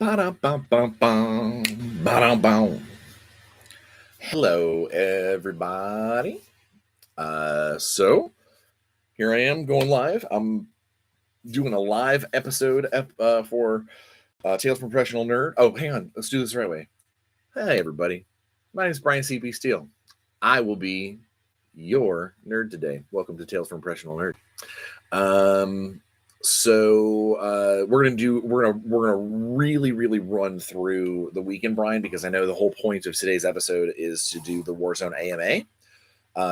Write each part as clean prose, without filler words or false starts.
Ba-dum-bum-bum-bum. Ba-dum-bum. Hello, everybody. So here I am going live. I'm doing a live episode for Tales from Professional Nerd. Oh, hang on. Let's do this the right way. Hey, everybody. My name is Bryan C.B. Steele. I will be your nerd today. Welcome to Tales from Professional Nerd. We're gonna really run through the weekend, Bryan, because I know the whole point of today's episode is to do the Warzone AMA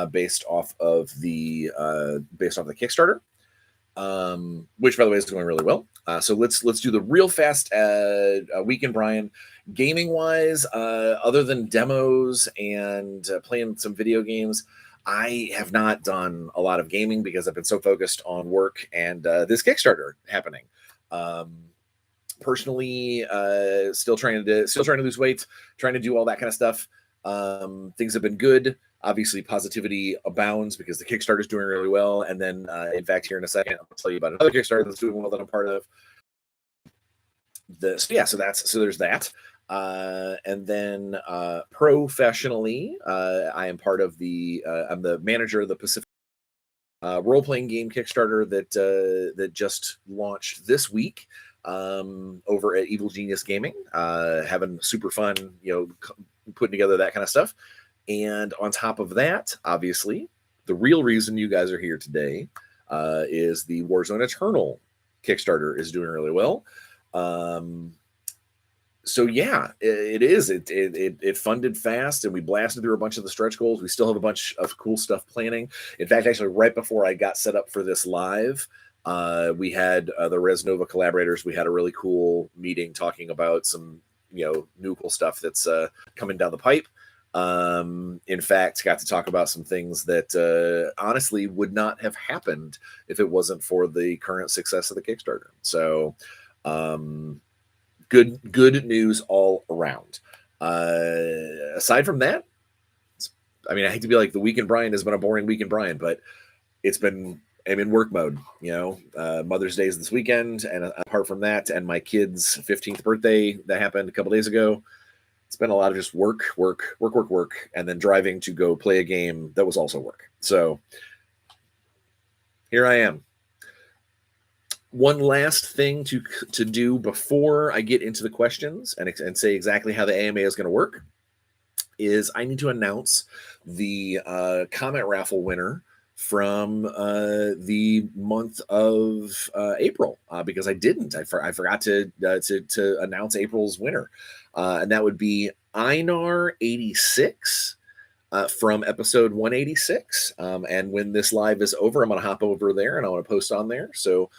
based off of the Kickstarter, which by the way is going really well. So let's do the real fast weekend, Bryan. Gaming wise, other than demos and playing some video games, I have not done a lot of gaming because I've been so focused on work and this Kickstarter happening. Personally, still trying to lose weight, trying to do all that kind of stuff. Things have been good. Obviously, positivity abounds because the Kickstarter is doing really well. And then, in fact, here in a second, I'll tell you about another Kickstarter that's doing well that I'm part of. So there's that. And then professionally, I am part of I'm the manager of the Pacific role-playing game Kickstarter that just launched this week over at Evil Genius Gaming, having super fun, putting together that kind of stuff. And on top of that, obviously, the real reason you guys are here today is the Warzone Eternal Kickstarter is doing really well. So yeah, it is. It funded fast, and we blasted through a bunch of the stretch goals. We still have a bunch of cool stuff planning. In fact, actually, right before I got set up for this live, we had the Res Nova collaborators. We had a really cool meeting talking about some new cool stuff that's coming down the pipe. In fact, got to talk about some things that honestly would not have happened if it wasn't for the current success of the Kickstarter. So. Good news all around. Aside from that, I hate to be like the weekend Bryan has been a boring weekend Bryan, but I'm in work mode. Mother's Day is this weekend, and apart from that, and my kid's 15th birthday that happened a couple days ago, it's been a lot of just work, and then driving to go play a game that was also work. So here I am. One last thing to do before I get into the questions and say exactly how the AMA is going to work is I need to announce the comment raffle winner from the month of April because I didn't. I forgot to announce April's winner, and that would be Einar 86. From episode 186. And when this live is over, I'm going to hop over there and I want to post on there. So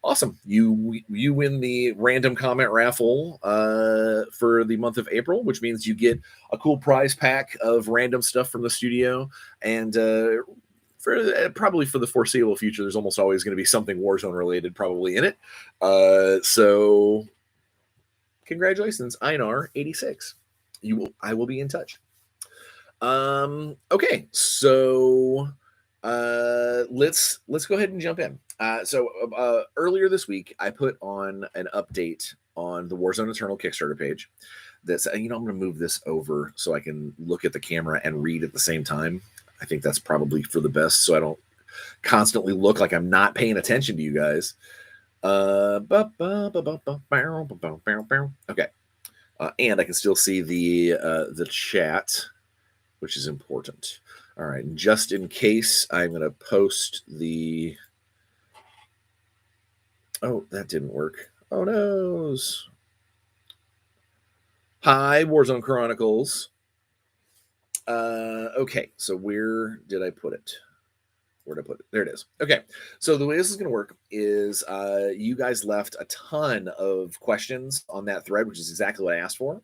awesome. You win the random comment raffle for the month of April, which means you get a cool prize pack of random stuff from the studio. And probably for the foreseeable future, there's almost always going to be something Warzone related probably in it. So congratulations, Einar 86. I will be in touch. Okay, so let's go ahead and jump in. So earlier this week, I put on an update on the Warzone Eternal Kickstarter page. That's I'm going to move this over so I can look at the camera and read at the same time. I think that's probably for the best, so I don't constantly look like I'm not paying attention to you guys. Okay, and I can still see the chat, which is important. All right, and just in case, I'm going to post the... Oh, that didn't work. Oh, no. Hi, Warzone Chronicles. Okay, so where did I put it? Where did I put it? There it is. Okay, so the way this is going to work is you guys left a ton of questions on that thread, which is exactly what I asked for.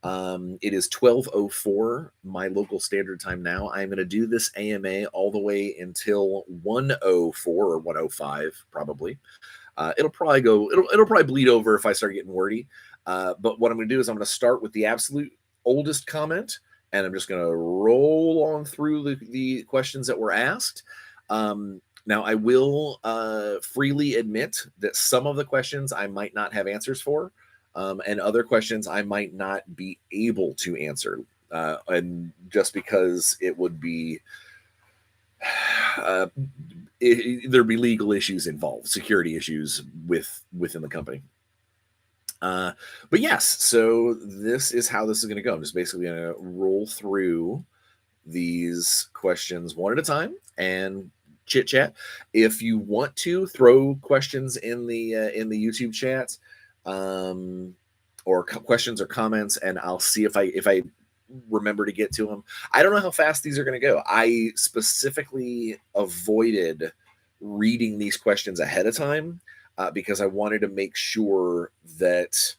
It is 12:04 my local standard time now. I'm going to do this AMA all the way until 1:04 or 1:05 probably. It'll probably bleed over if I start getting wordy. But what I'm going to do is I'm going to start with the absolute oldest comment, and I'm just going to roll on through the questions that were asked. Now, I will freely admit that some of the questions I might not have answers for. and other questions I might not be able to answer. And just because it would be, uh, there'd be legal issues involved, security issues within the company. But yes, so this is how this is going to go. I'm just basically going to roll through these questions one at a time and chit chat. If you want to throw questions in the YouTube chat, or questions or comments, and I'll see if I remember to get to them. I don't know how fast these are going to go. I specifically avoided reading these questions ahead of time because I wanted to make sure that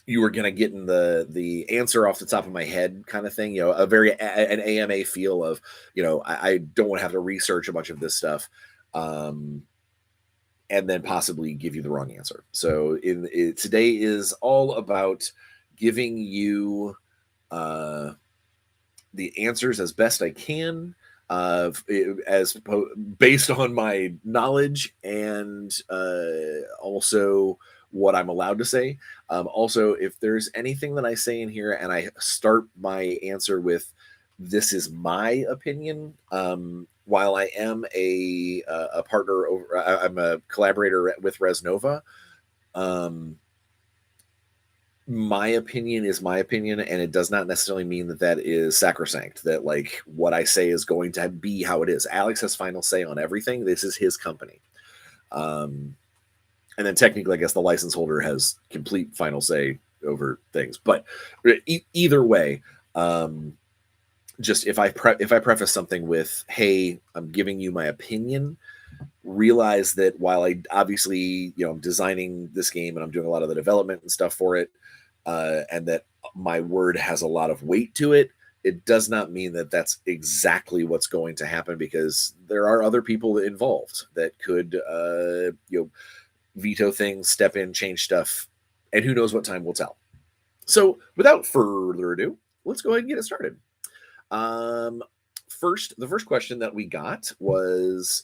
you were going to get in the answer off the top of my head kind of thing, a very an AMA feel of, I don't want to have to research a bunch of this stuff, and then possibly give you the wrong answer. So today is all about giving you the answers as best I can, based on my knowledge, and also what I'm allowed to say. Also, if there's anything that I say in here and I start my answer with, "This is my opinion," while I am a partner I'm a collaborator with Resnova. My opinion is my opinion, and it does not necessarily mean that is sacrosanct, that like what I say is going to be how it is. Alex has final say on everything. This is his company. And then technically, I guess the license holder has complete final say over things. But either way, just if I preface something with, "Hey, I'm giving you my opinion," realize that while I obviously, I'm designing this game and I'm doing a lot of the development and stuff for it, and that my word has a lot of weight to it, it does not mean that that's exactly what's going to happen, because there are other people involved that could, veto things, step in, change stuff, and who knows what time will tell. So without further ado, let's go ahead and get it started. The first question that we got was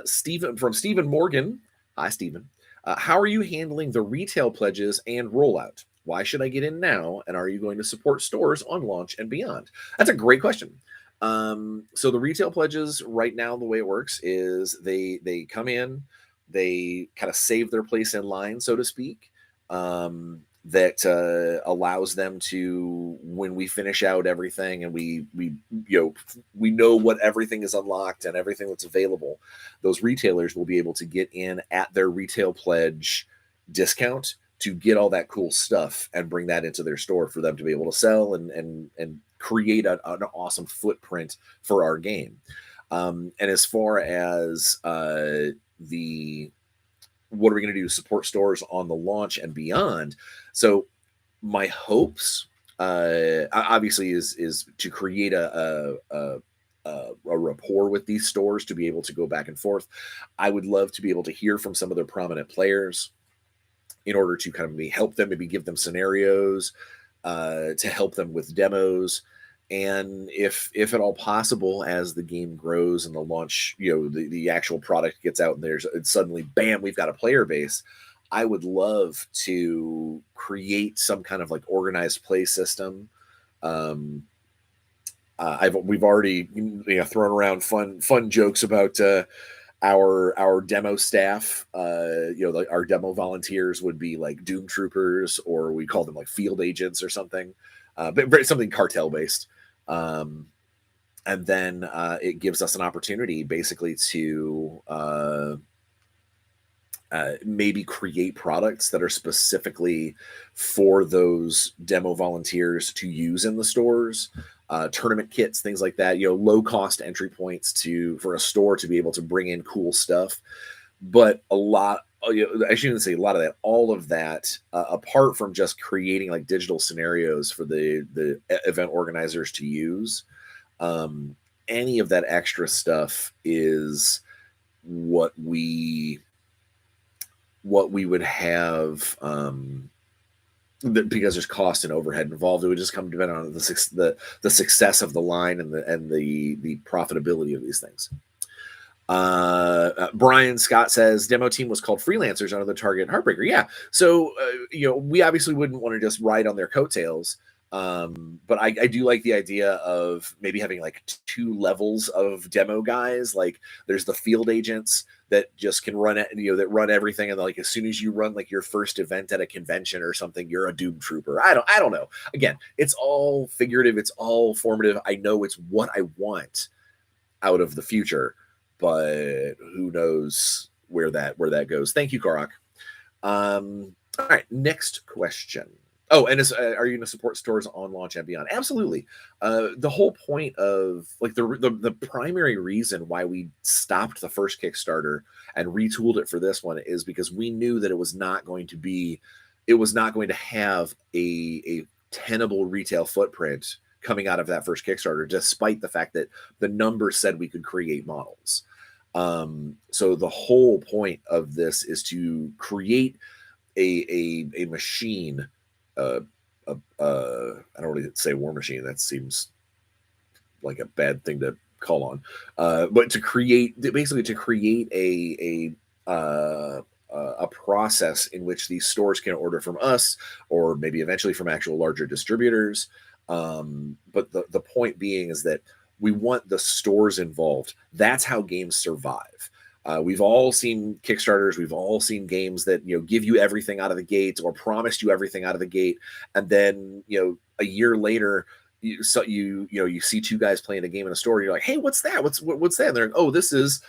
Stephen Morgan. Hi, Stephen. How are you handling the retail pledges and rollout? Why should I get in now? And are you going to support stores on launch and beyond? That's a great question. So the retail pledges right now, the way it works is they come in, they kind of save their place in line, so to speak. That allows them to, when we finish out everything and we know what everything is unlocked and everything that's available, those retailers will be able to get in at their retail pledge discount to get all that cool stuff and bring that into their store for them to be able to sell and create an awesome footprint for our game. And as far as what are we going to do to support stores on the launch and beyond? So my hopes, obviously, is to create a rapport with these stores to be able to go back and forth. I would love to be able to hear from some of their prominent players in order to kind of help them, maybe give them scenarios, to help them with demos. And if at all possible, as the game grows and the launch, the actual product gets out and suddenly, bam, we've got a player base, I would love to create some kind of like organized play system. We've already thrown around fun jokes about our demo staff. Our demo volunteers would be like Doom Troopers, or we call them like field agents or something, but something cartel based. And then it gives us an opportunity basically to maybe create products that are specifically for those demo volunteers to use in the stores, tournament kits, things like that, low cost entry points for a store to be able to bring in cool stuff. But I shouldn't say a lot of that, all of that, apart from just creating like digital scenarios for the event organizers to use, any of that extra stuff is what we would have, because there's cost and overhead involved. It would just come depending on the success of the line and the profitability of these things. Brian Scott says demo team was called freelancers under the Target Heartbreaker. Yeah. So, we obviously wouldn't want to just ride on their coattails. But I do like the idea of maybe having like two levels of demo guys. Like there's the field agents that just can run it, that run everything. And like, as soon as you run like your first event at a convention or something, you're a Doom Trooper. I don't know. Again, it's all figurative. It's all formative. I know it's what I want out of the future, but who knows where that goes. Thank you, Karak. All right, next question. Oh, and are you going to support stores on launch and beyond? Absolutely. The whole point of like the primary reason why we stopped the first Kickstarter and retooled it for this one is because we knew that it was not going to have a tenable retail footprint coming out of that first Kickstarter, despite the fact that the numbers said we could create models. So the whole point of this is to create a machine. I don't really say war machine. That seems like a bad thing to call on. But to create a process in which these stores can order from us, or maybe eventually from actual larger distributors. But the point being is that we want the stores involved. That's how games survive. We've all seen Kickstarters. We've all seen games that give you everything out of the gate or promised you everything out of the gate, and then a year later, you see two guys playing a game in a store. And you're like, hey, what's that? What's that? And they're like, oh, this is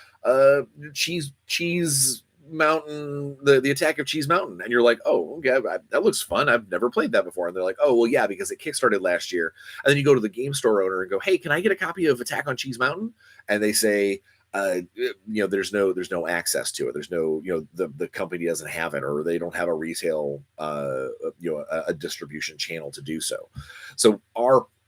Cheese Mountain, the Attack of Cheese Mountain. And you're like, oh, okay, that looks fun. I've never played that before. And they're like, oh, well, yeah, because it kickstarted last year. And then you go to the game store owner and go, hey, can I get a copy of Attack on Cheese Mountain? And they say, there's no access to it. There's no, the company doesn't have it, or they don't have a retail, a distribution channel to do so. So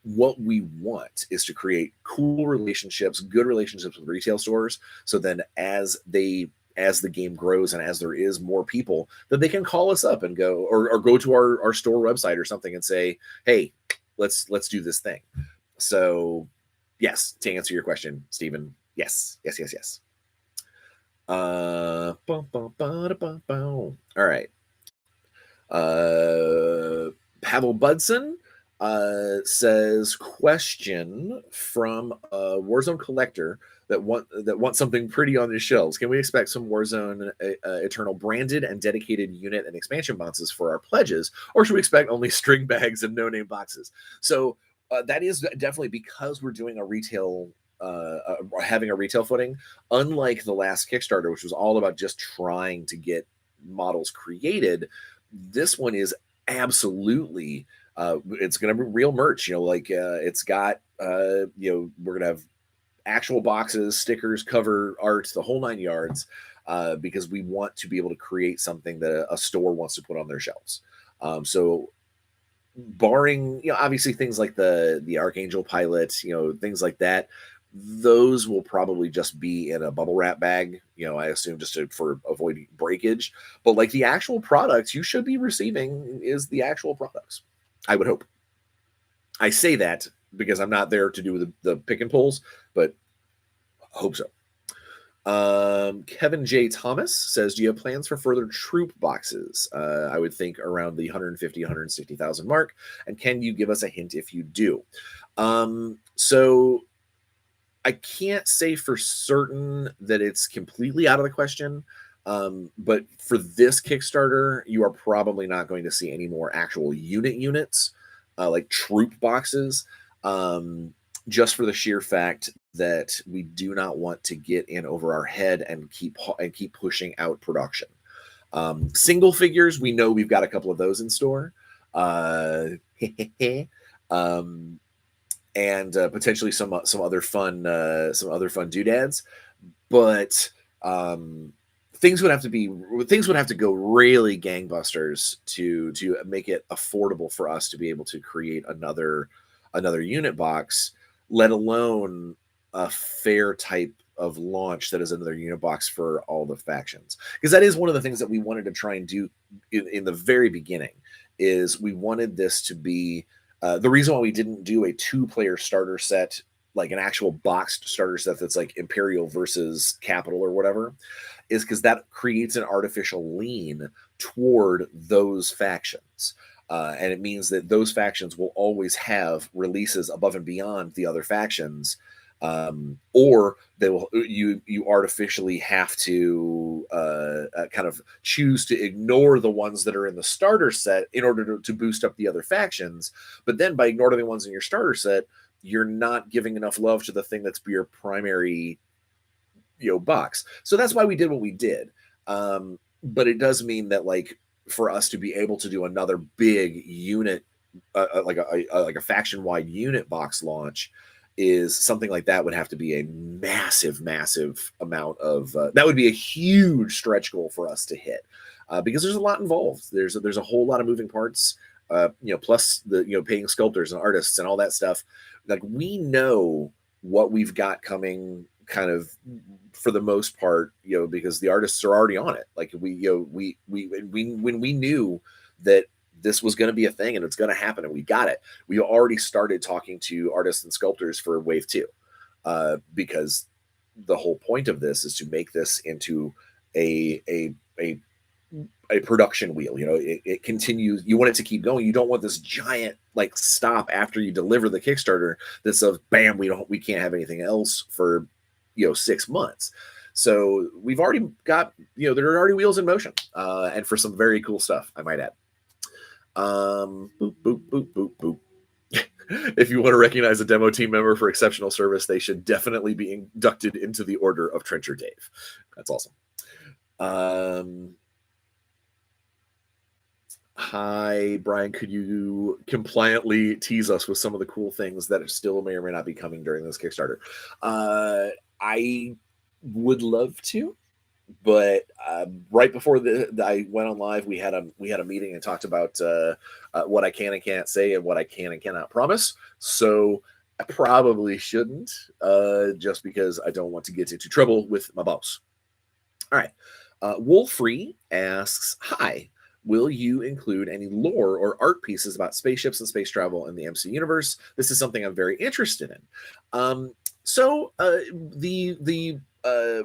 what we want is to create cool relationships, good relationships with retail stores. So then as the game grows and as there is more people, that they can call us up and go, or go to our store website or something and say, hey, let's do this thing. So yes, to answer your question, Stephen, yes. All right. Pavel Budson says, question from a Warzone collector that want something pretty on his shelves. Can we expect some Warzone Eternal branded and dedicated unit and expansion boxes for our pledges, or should we expect only string bags and no-name boxes? So that is definitely because we're doing a retail, having a retail footing. Unlike the last Kickstarter, which was all about just trying to get models created, this one is absolutely it's going to be real merch. It's got we're going to have actual boxes, stickers, cover art, the whole 9 yards, because we want to be able to create something that a store wants to put on their shelves. So barring obviously things like the Archangel pilot, things like that, those will probably just be in a bubble wrap bag, I assume, just for avoiding breakage. But like the actual products you should be receiving is the actual products, I would hope. I say that because I'm not there to do the pick and pulls, but I hope so. Kevin J. Thomas says, do you have plans for further troop boxes? I would think around the 150, 160,000 mark. And can you give us a hint if you do? So I can't say for certain that it's completely out of the question. But for this Kickstarter, you are probably not going to see any more actual units, like troop boxes, just for the sheer fact that we do not want to get in over our head and keep pushing out production. Single figures, we know we've got a couple of those in store, and potentially some other fun doodads, but things would have to go really gangbusters to make it affordable for us to be able to create another unit box, let alone a fair type of launch that is another unit box for all the factions. Because that is one of the things that we wanted to try and do in the very beginning, is we wanted this to be the reason why we didn't do a 2-player starter set like an actual boxed starter set that's like Imperial versus Capital or whatever, is because that creates an artificial lean toward those factions. And it means that those factions will always have releases above and beyond the other factions, or they will you artificially have to kind of choose to ignore the ones that are in the starter set in order to boost up the other factions. But then by ignoring the ones in your starter set, you're not giving enough love to the thing that's your primary box. So that's why we did what we did. But it does mean that like for us to be able to do another big unit, like a faction wide unit box launch, is something like that would have to be a massive amount of that would be a huge stretch goal for us to hit, because there's a lot involved. There's a whole lot of moving parts, plus the paying sculptors and artists and all that stuff. Like we know what we've got coming, kind of for the most part, because the artists are already on it. Like when we knew that this was going to be a thing and it's going to happen and we got it, we already started talking to artists and sculptors for wave 2, because the whole point of this is to make this into a production wheel. It continues. You want it to keep going. You don't want this giant like stop after you deliver the Kickstarter that says bam, we can't have anything else for 6 months. So we've already got, there are already wheels in motion, and for some very cool stuff, I might add. Boop, boop, boop, boop, boop. If you want to recognize a demo team member for exceptional service, they should definitely be inducted into the Order of Trencher Dave. That's awesome. Hi, Brian. Could you compliantly tease us with some of the cool things that still may or may not be coming during this Kickstarter? I would love to, but right before I went on live, we had a meeting and talked about what I can and can't say and what I can and cannot promise. So I probably shouldn't, just because I don't want to get into trouble with my boss. All right. Wolfree asks, hi, will you include any lore or art pieces about spaceships and space travel in the MC universe? This is something I'm very interested in. So the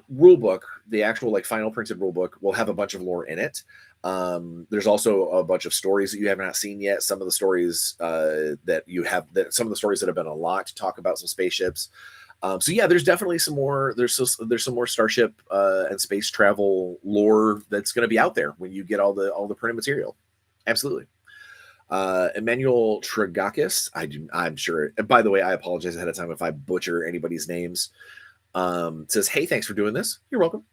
rule book, the actual like final printed rule book, will have a bunch of lore in it. There's also a bunch of stories that you have not seen yet. Some of the stories some of the stories that have been unlocked talk about some spaceships. So yeah, there's definitely some more. There's some more starship and space travel lore that's going to be out there when you get all the printed material. Absolutely. Emmanuel Tragakis, I'm sure. And by the way, I apologize ahead of time if I butcher anybody's names. Says, hey, thanks for doing this. You're welcome.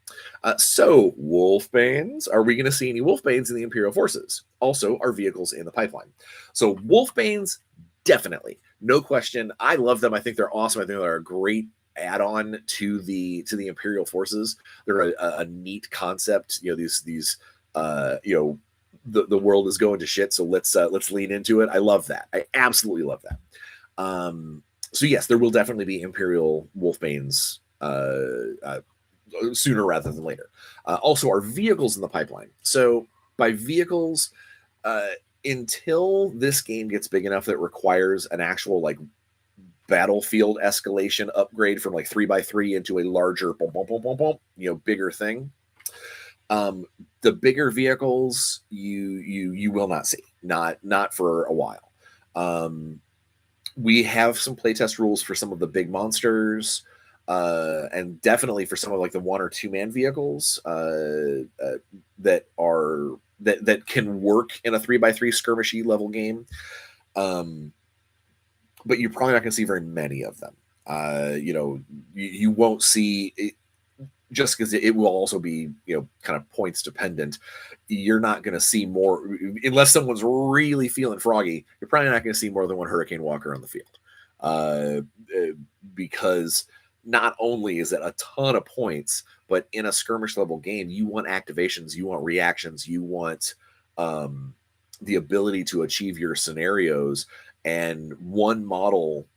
So, Wolfbanes, are we going to see any Wolfbanes in the Imperial forces? Also, are vehicles in the pipeline? So, Wolfbanes, definitely, no question. I love them. I think they're awesome. I think they're a great add-on to the Imperial forces. They're a neat concept. These the world is going to shit, so let's lean into it. I love that. I absolutely love that. So yes, there will definitely be Imperial Wolfbanes sooner rather than later. Also, our vehicles in the pipeline. So by vehicles, until this game gets big enough that it requires an actual like battlefield escalation upgrade from like 3x3 into a larger bigger thing. The bigger vehicles you will not see, not for a while. We have some playtest rules for some of the big monsters, and definitely for some of like the 1 or 2 man vehicles that can work in a 3x3 skirmishy level game. But you're probably not going to see very many of them. You won't see it, just because it will also be kind of points dependent. You're not going to see more unless someone's really feeling froggy. You're probably not going to see more than 1 Hurricane Walker on the field, because not only is it a ton of points, but in a skirmish level game, you want activations, you want reactions, you want the ability to achieve your scenarios. And one model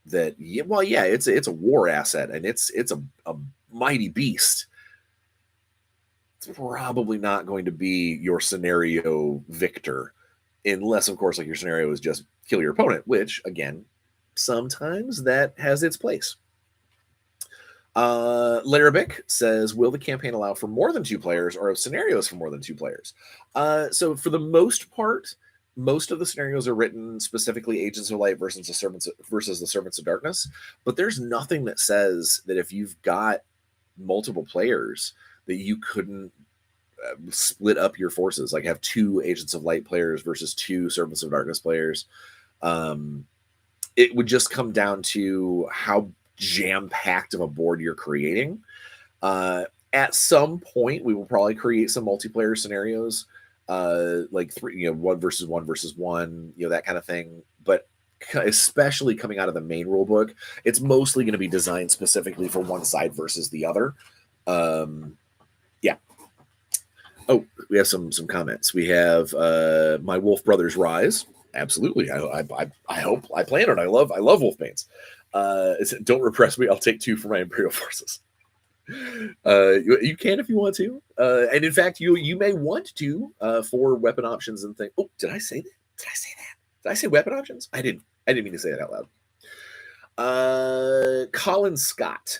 that, it's a war asset and it's a mighty beast. It's probably not going to be your scenario victor, unless of course like your scenario is just kill your opponent, which again, sometimes that has its place. Larabic says, will the campaign allow for more than 2 players or have scenarios for more than 2 players? So for the most part, most of the scenarios are written specifically Agents of Light versus the Servants of Darkness, but there's nothing that says that if you've got multiple players that you couldn't split up your forces, like have 2 Agents of Light players versus 2 Servants of Darkness players. It would just come down to how jam-packed of a board you're creating. At some point, we will probably create some multiplayer scenarios, like 3, 1 versus 1 versus 1, that kind of thing. But especially coming out of the main rule book, it's mostly going to be designed specifically for one side versus the other. Yeah. Oh, we have some comments. We have My Wolf Brothers Rise. Absolutely. I hope I plan it. I love Wolfbanes. Don't repress me. I'll take 2 for my Imperial forces. You can if you want to, and in fact, you may want to for weapon options and things. Oh, did I say that? Did I say weapon options? I didn't mean to say that out loud. Colin Scott.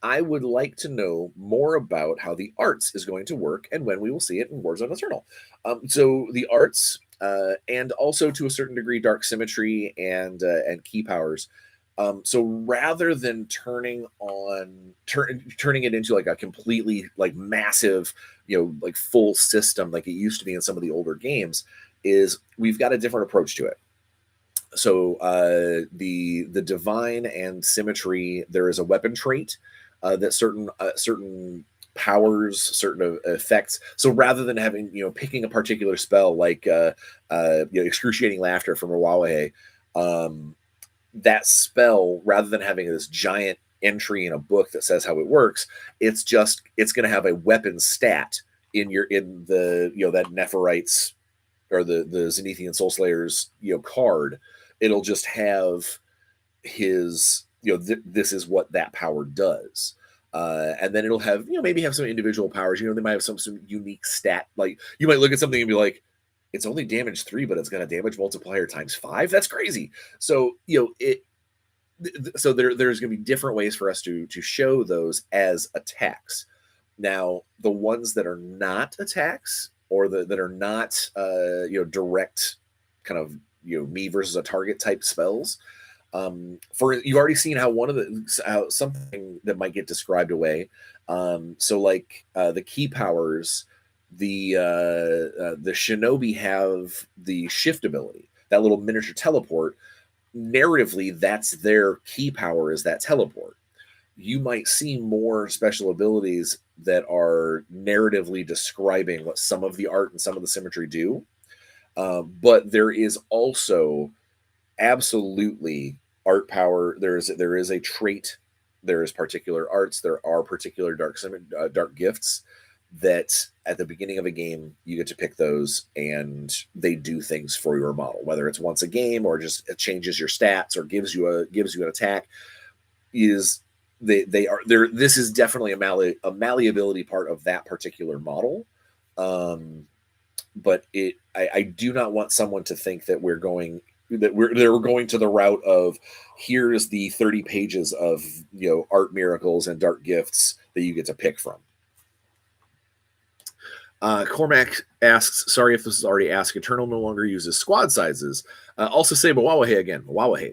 I would like to know more about how the arts is going to work and when we will see it in Warzone Eternal. So the arts, and also to a certain degree, dark symmetry and key powers. So rather than turning it into like a completely like massive, like full system like it used to be in some of the older games, is we've got a different approach to it. So the divine and symmetry, there is a weapon trait that certain powers, certain effects. So rather than having picking a particular spell like excruciating laughter from Rawawahe, that spell, rather than having this giant entry in a book that says how it works, it's going to have a weapon stat in the that Nephirites or the Zenithian Soul Slayers card. It'll just have his this is what that power does, and then it'll have maybe have some individual powers. They might have some unique stat. Like you might look at something and be like, it's only damage 3, but it's going to damage multiplier times 5. That's crazy. So so there's going to be different ways for us to show those as attacks. Now, the ones that are not attacks or that are not direct kind of me versus a target type spells. For you've already seen how one of something that might get described away. So like the key powers, the shinobi have the shift ability, that little miniature teleport. Narratively, that's their key power, is that teleport. You might see more special abilities that are narratively describing what some of the art and some of the symmetry do. But there is also absolutely art power. There is a trait. There is particular arts. There are particular dark gifts that at the beginning of a game you get to pick those, and they do things for your model, whether it's once a game or just it changes your stats or gives you an attack. They are there. This is definitely a malleability part of that particular model. But I do not want someone to think that we're going to the route of here's the 30 pages of art miracles and dark gifts that you get to pick from. Cormac asks, sorry if this is already asked, Eternal no longer uses squad sizes. Also say Mawawahe again. Mawawahe.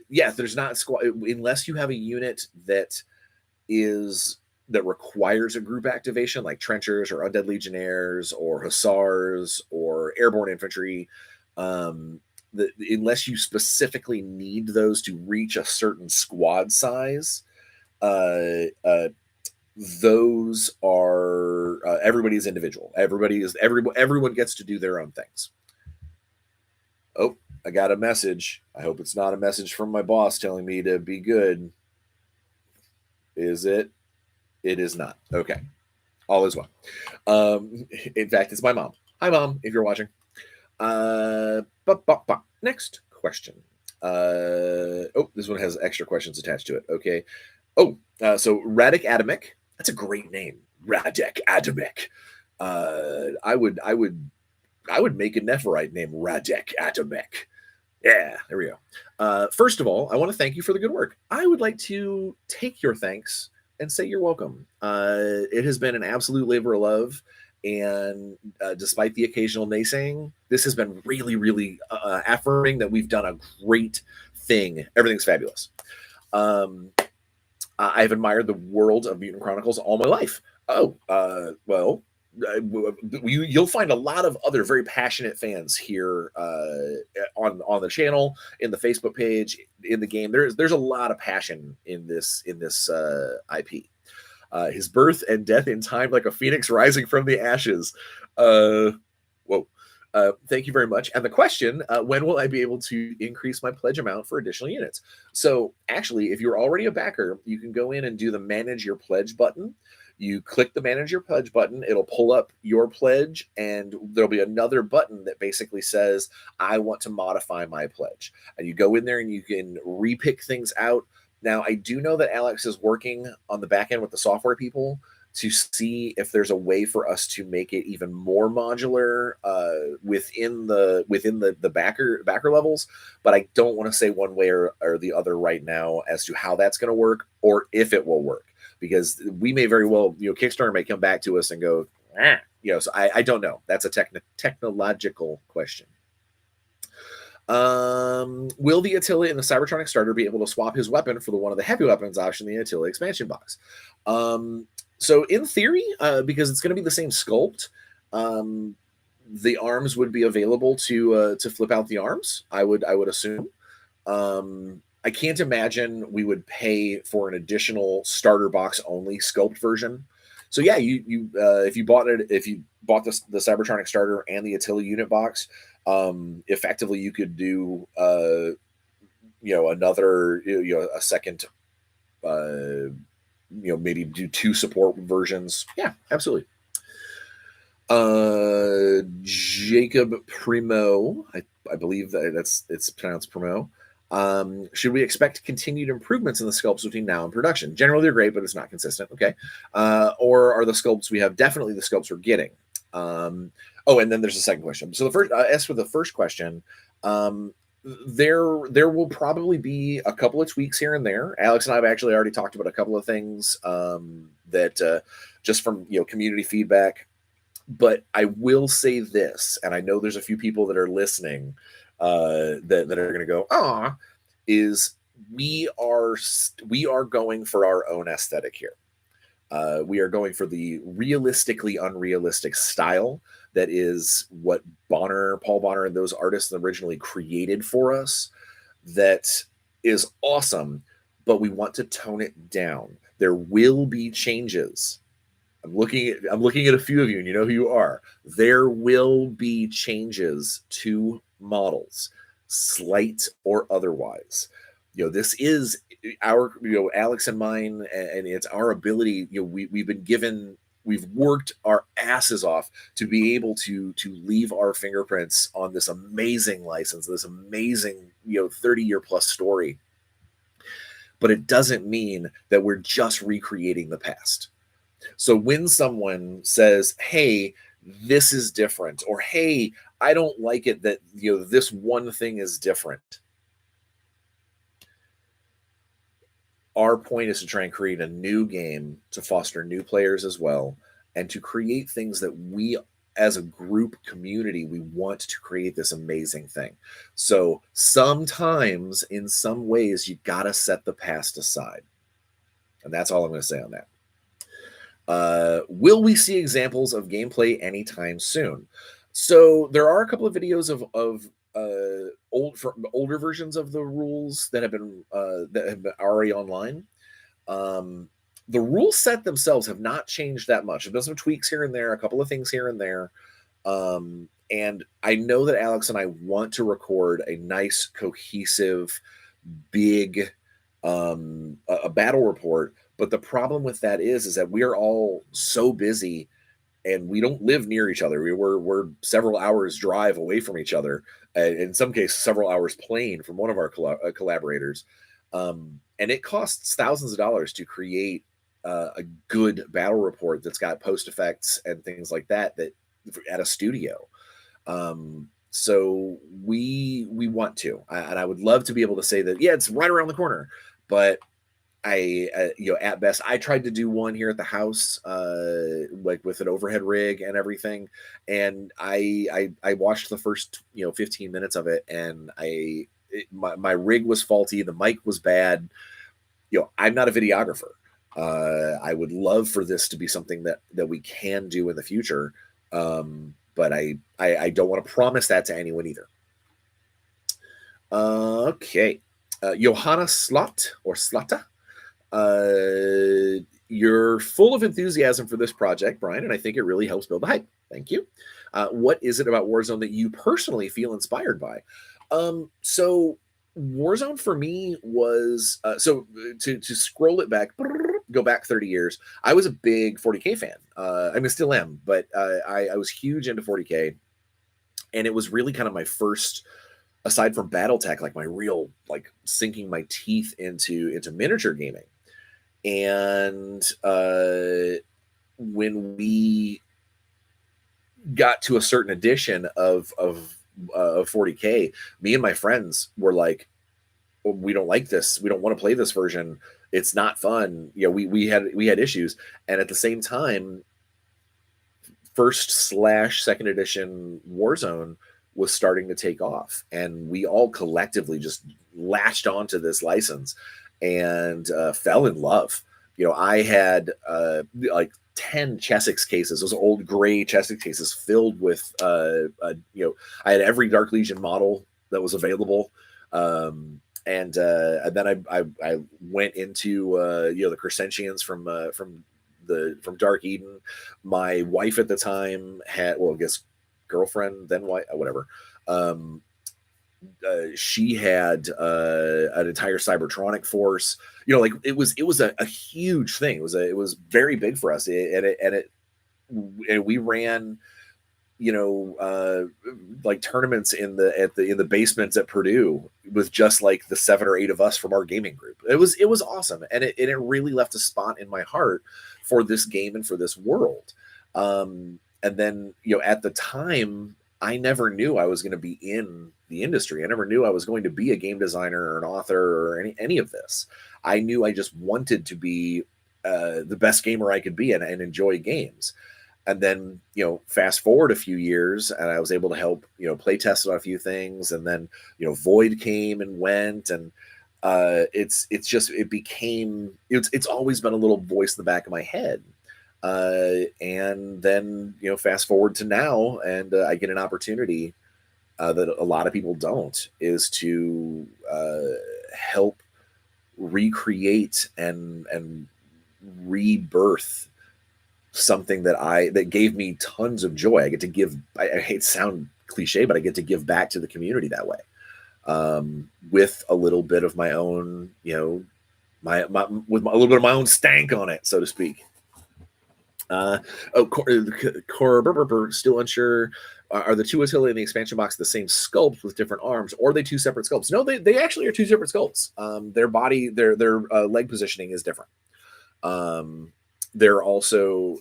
Yeah, there's not squad unless you have a unit that requires a group activation, like trenchers or undead legionnaires or hussars or airborne infantry. Unless you specifically need those to reach a certain squad size, those are everybody's individual. Everyone gets to do their own things. Oh, I got a message. I hope it's not a message from my boss telling me to be good. Is it? It is not. Okay. All is well. In fact, it's my mom. Hi, Mom, if you're watching. Next question. This one has extra questions attached to it. Okay. So Radek Adamic. That's a great name. Radek Adamic. I would I would make a Nephirite named Radek Atomek. Yeah, there we go. First of all, I want to thank you for the good work. I would like to take your thanks and say you're welcome. It has been an absolute labor of love. And despite the occasional naysaying, this has been really, really affirming that we've done a great thing. Everything's fabulous. I've admired the world of Mutant Chronicles all my life. Oh, well, you'll find a lot of other very passionate fans here on the channel, in the Facebook page, in the game. There's a lot of passion in this IP. His birth and death in time, like a phoenix rising from the ashes. Whoa. Thank you very much. And the question, when will I be able to increase my pledge amount for additional units? So actually, if you're already a backer, you can go in and do the manage your pledge button. You click the manage your pledge button, it'll pull up your pledge, and there'll be another button that basically says, I want to modify my pledge. And you go in there and you can repick things out. Now, I do know that Alex is working on the back end with the software people to see if there's a way for us to make it even more modular within the backer levels. But I don't want to say one way or the other right now as to how that's going to work or if it will work, because we may very well, Kickstarter may come back to us and go, so I don't know. That's a technological question. Will the Attila in the Cybertronic starter be able to swap his weapon for one of the heavy weapons option in the Attila expansion box? So in theory, because it's going to be the same sculpt, the arms would be available to flip out the arms. I would assume. I can't imagine we would pay for an additional starter box only sculpt version. So yeah, if you bought the Cybertronic starter and the Attila unit box, effectively you could do another a second maybe do 2 support versions. Yeah, absolutely. Jacob Primo, I believe it's pronounced Primo. Should we expect continued improvements in the sculpts between now and production? Generally, they're great, but it's not consistent. Okay. Or are the sculpts we have definitely the sculpts we're getting? And then there's a second question. So the first, as for the first question, there will probably be a couple of tweaks here and there. Alex and I have actually already talked about a couple of things that just from community feedback. But I will say this, and I know there's a few people that are listening that are going to go, is we are going for our own aesthetic here. We are going for the realistically unrealistic style that is what Paul Bonner and those artists originally created for us. That is awesome, but we want to tone it down. There will be changes. I'm looking at a few of you, and you know who you are. There will be changes to models, slight or otherwise. This is our, Alex and mine, and it's our ability. We've worked our asses off to be able to leave our fingerprints on this amazing license, this amazing 30-year plus story. But it doesn't mean that we're just recreating the past. So when someone says, hey, this is different, or hey, I don't like it that this one thing is different, our point is to try and create a new game to foster new players as well, and to create things that we as a group community, we want to create this amazing thing. So sometimes in some ways you got to set the past aside. And that's all I'm going to say on that. Will we see examples of gameplay anytime soon? So there are a couple of videos of older versions of the rules that have been already online. The rule set themselves have not changed that much. There's been some tweaks here and there, a couple of things here and there. And I know that Alex and I want to record a nice, cohesive, big a battle report. But the problem with that is that we are all so busy and we don't live near each other. We're several hours drive away from each other. In some cases, several hours plane from one of our collaborators. And it costs thousands of dollars to create a good battle report that's got post effects and things like that at a studio. So we want to, and I would love to be able to say that, yeah, it's right around the corner, but at best, I tried to do one here at the house, like with an overhead rig and everything, and I watched the first 15 minutes of it, and my rig was faulty, the mic was bad. I'm not a videographer. I would love for this to be something that we can do in the future, but I don't want to promise that to anyone either. Okay, Johanna Slot or Slotta. You're full of enthusiasm for this project, Bryan, and I think it really helps build the hype. Thank you. What is it about Warzone that you personally feel inspired by? So Warzone for me was to scroll it back, go back 30 years. I was a big 40K fan. I mean, still am, but I was huge into 40K, and it was really kind of my first, aside from BattleTech, like my real like sinking my teeth into miniature gaming. And when we got to a certain edition of 40K, me and my friends were like, well, we don't like this. We don't want to play this version. It's not fun. We had issues, and at the same time, first/second edition Warzone was starting to take off, and we all collectively just latched onto this license and fell in love. I had like 10 Chessex cases, those old gray Chessex cases filled with, I had every Dark Legion model that was available. And then I went into the Crescentians from Dark Eden. My wife at the time had, well, I guess girlfriend, then wife, whatever. She had an entire Cybertronic force. Like it was a huge thing. It was very big for us, and we ran like tournaments in the basements at Purdue with just like the 7 or 8 of us from our gaming group. It was awesome, and it really left a spot in my heart for this game and for this world. And then at the time, I never knew I was going to be in the industry. I never knew I was going to be a game designer or an author or any of this. I knew I just wanted to be the best gamer I could be and enjoy games. And then, fast forward a few years, and I was able to help, play test on a few things. And then, Void came and went, and it's always been a little voice in the back of my head. And then, fast forward to now, and I get an opportunity that a lot of people don't, is to help recreate and rebirth something that gave me tons of joy. I get to give, I hate to sound cliche, but I get to give back to the community that way, with a little bit of my own, with a little bit of my own stank on it, so to speak. Still unsure. Are the two Attila in the expansion box the same sculpt with different arms, or are they two separate sculpts? No, they actually are two separate sculpts. Their body, their leg positioning is different. They're also,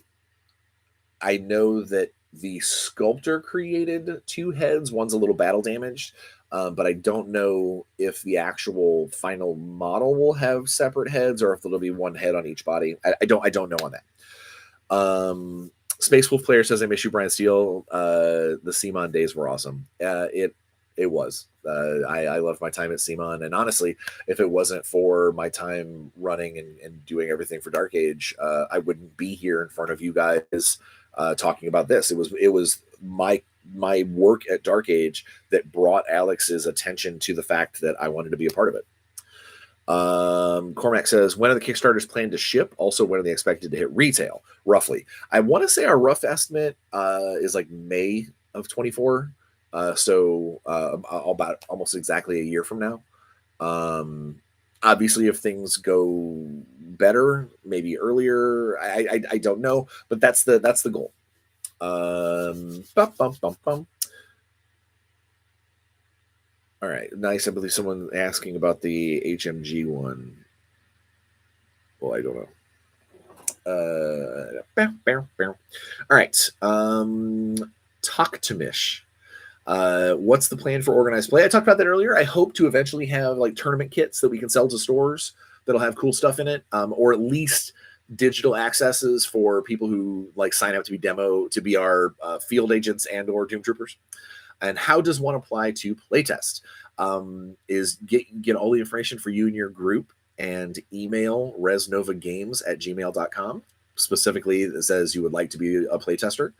I know that the sculptor created 2 heads. One's a little battle damaged, but I don't know if the actual final model will have separate heads or if there'll be 1 head on each body. I don't know on that. Space Wolf Player says, I miss you, Bryan Steele. The CMON days were awesome. It was. I loved my time at CMON, and honestly, if it wasn't for my time running and doing everything for Dark Age, I wouldn't be here in front of you guys talking about this. It was my work at Dark Age that brought Alex's attention to the fact that I wanted to be a part of it. Cormac says, when are the Kickstarters planned to ship? Also, when are they expected to hit retail? Roughly, I want to say our rough estimate is like May of 24. So about almost exactly a year from now. Obviously, if things go better, maybe earlier. I don't know, but that's the goal. All right, nice. I believe someone asking about the HMG one. Well, I don't know. All right. Talk to Mish. What's the plan for organized play? I talked about that earlier. I hope to eventually have like tournament kits that we can sell to stores that'll have cool stuff in it, or at least digital accesses for people who like sign up to be our field agents and or Doom Troopers. And how does one apply to playtest? Is get all the information for you and your group and email resnovagames@gmail.com. Specifically, that says you would like to be a playtester.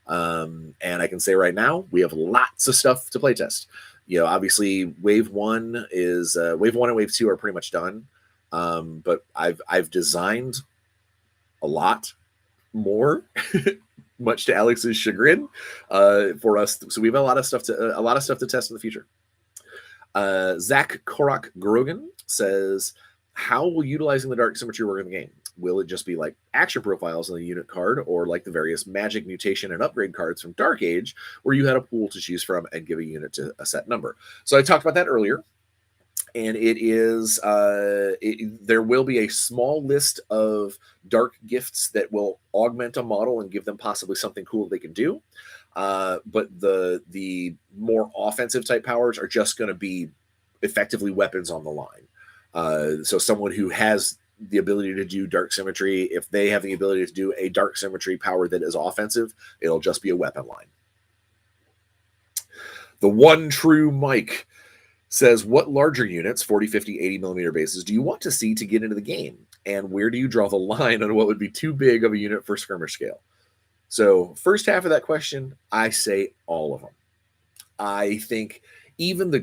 And I can say right now, we have lots of stuff to playtest. Obviously, Wave 1 is Wave 1 and Wave 2 are pretty much done. But I've designed a lot more, much to Alex's chagrin, for us. So we have a lot of stuff to test in the future. Zach Korak Grogan says, how will utilizing the dark symmetry work in the game? Will it just be like action profiles on the unit card, or like the various magic, mutation, and upgrade cards from Dark Age, where you had a pool to choose from and give a unit to a set number? So I talked about that earlier, and it is there will be a small list of dark gifts that will augment a model and give them possibly something cool they can do. But the more offensive type powers are just going to be effectively weapons on the line. So someone who has the ability to do dark symmetry, if they have the ability to do a dark symmetry power that is offensive, it'll just be a weapon line. The one true Mike says, what larger units, 40, 50, 80 millimeter bases, do you want to see to get into the game? And where do you draw the line on what would be too big of a unit for skirmish scale? So first half of that question, I say all of them. I think even the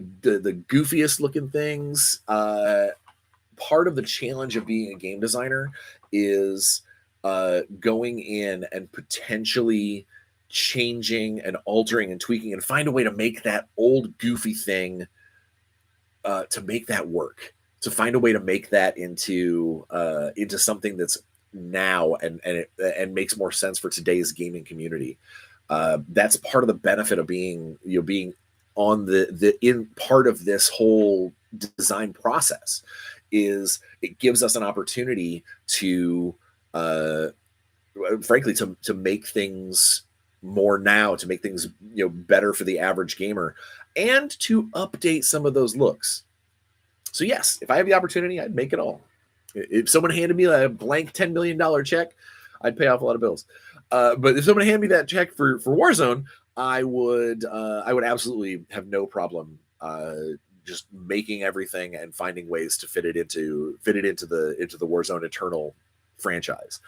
goofiest looking things, part of the challenge of being a game designer is going in and potentially changing and altering and tweaking and find a way to make that old goofy thing to make that work, to find a way to make that into something that's now and makes more sense for today's gaming community. That's part of the benefit of being on in part of this whole design process. Is it gives us an opportunity to frankly to make things more now, to make things better for the average gamer, and to update some of those looks. So yes, if I have the opportunity, I'd make it all. If someone handed me a blank $10 million check, I'd pay off a lot of bills. But if someone handed me that check for Warzone, I would absolutely have no problem just making everything and finding ways to fit it into the Warzone Eternal franchise.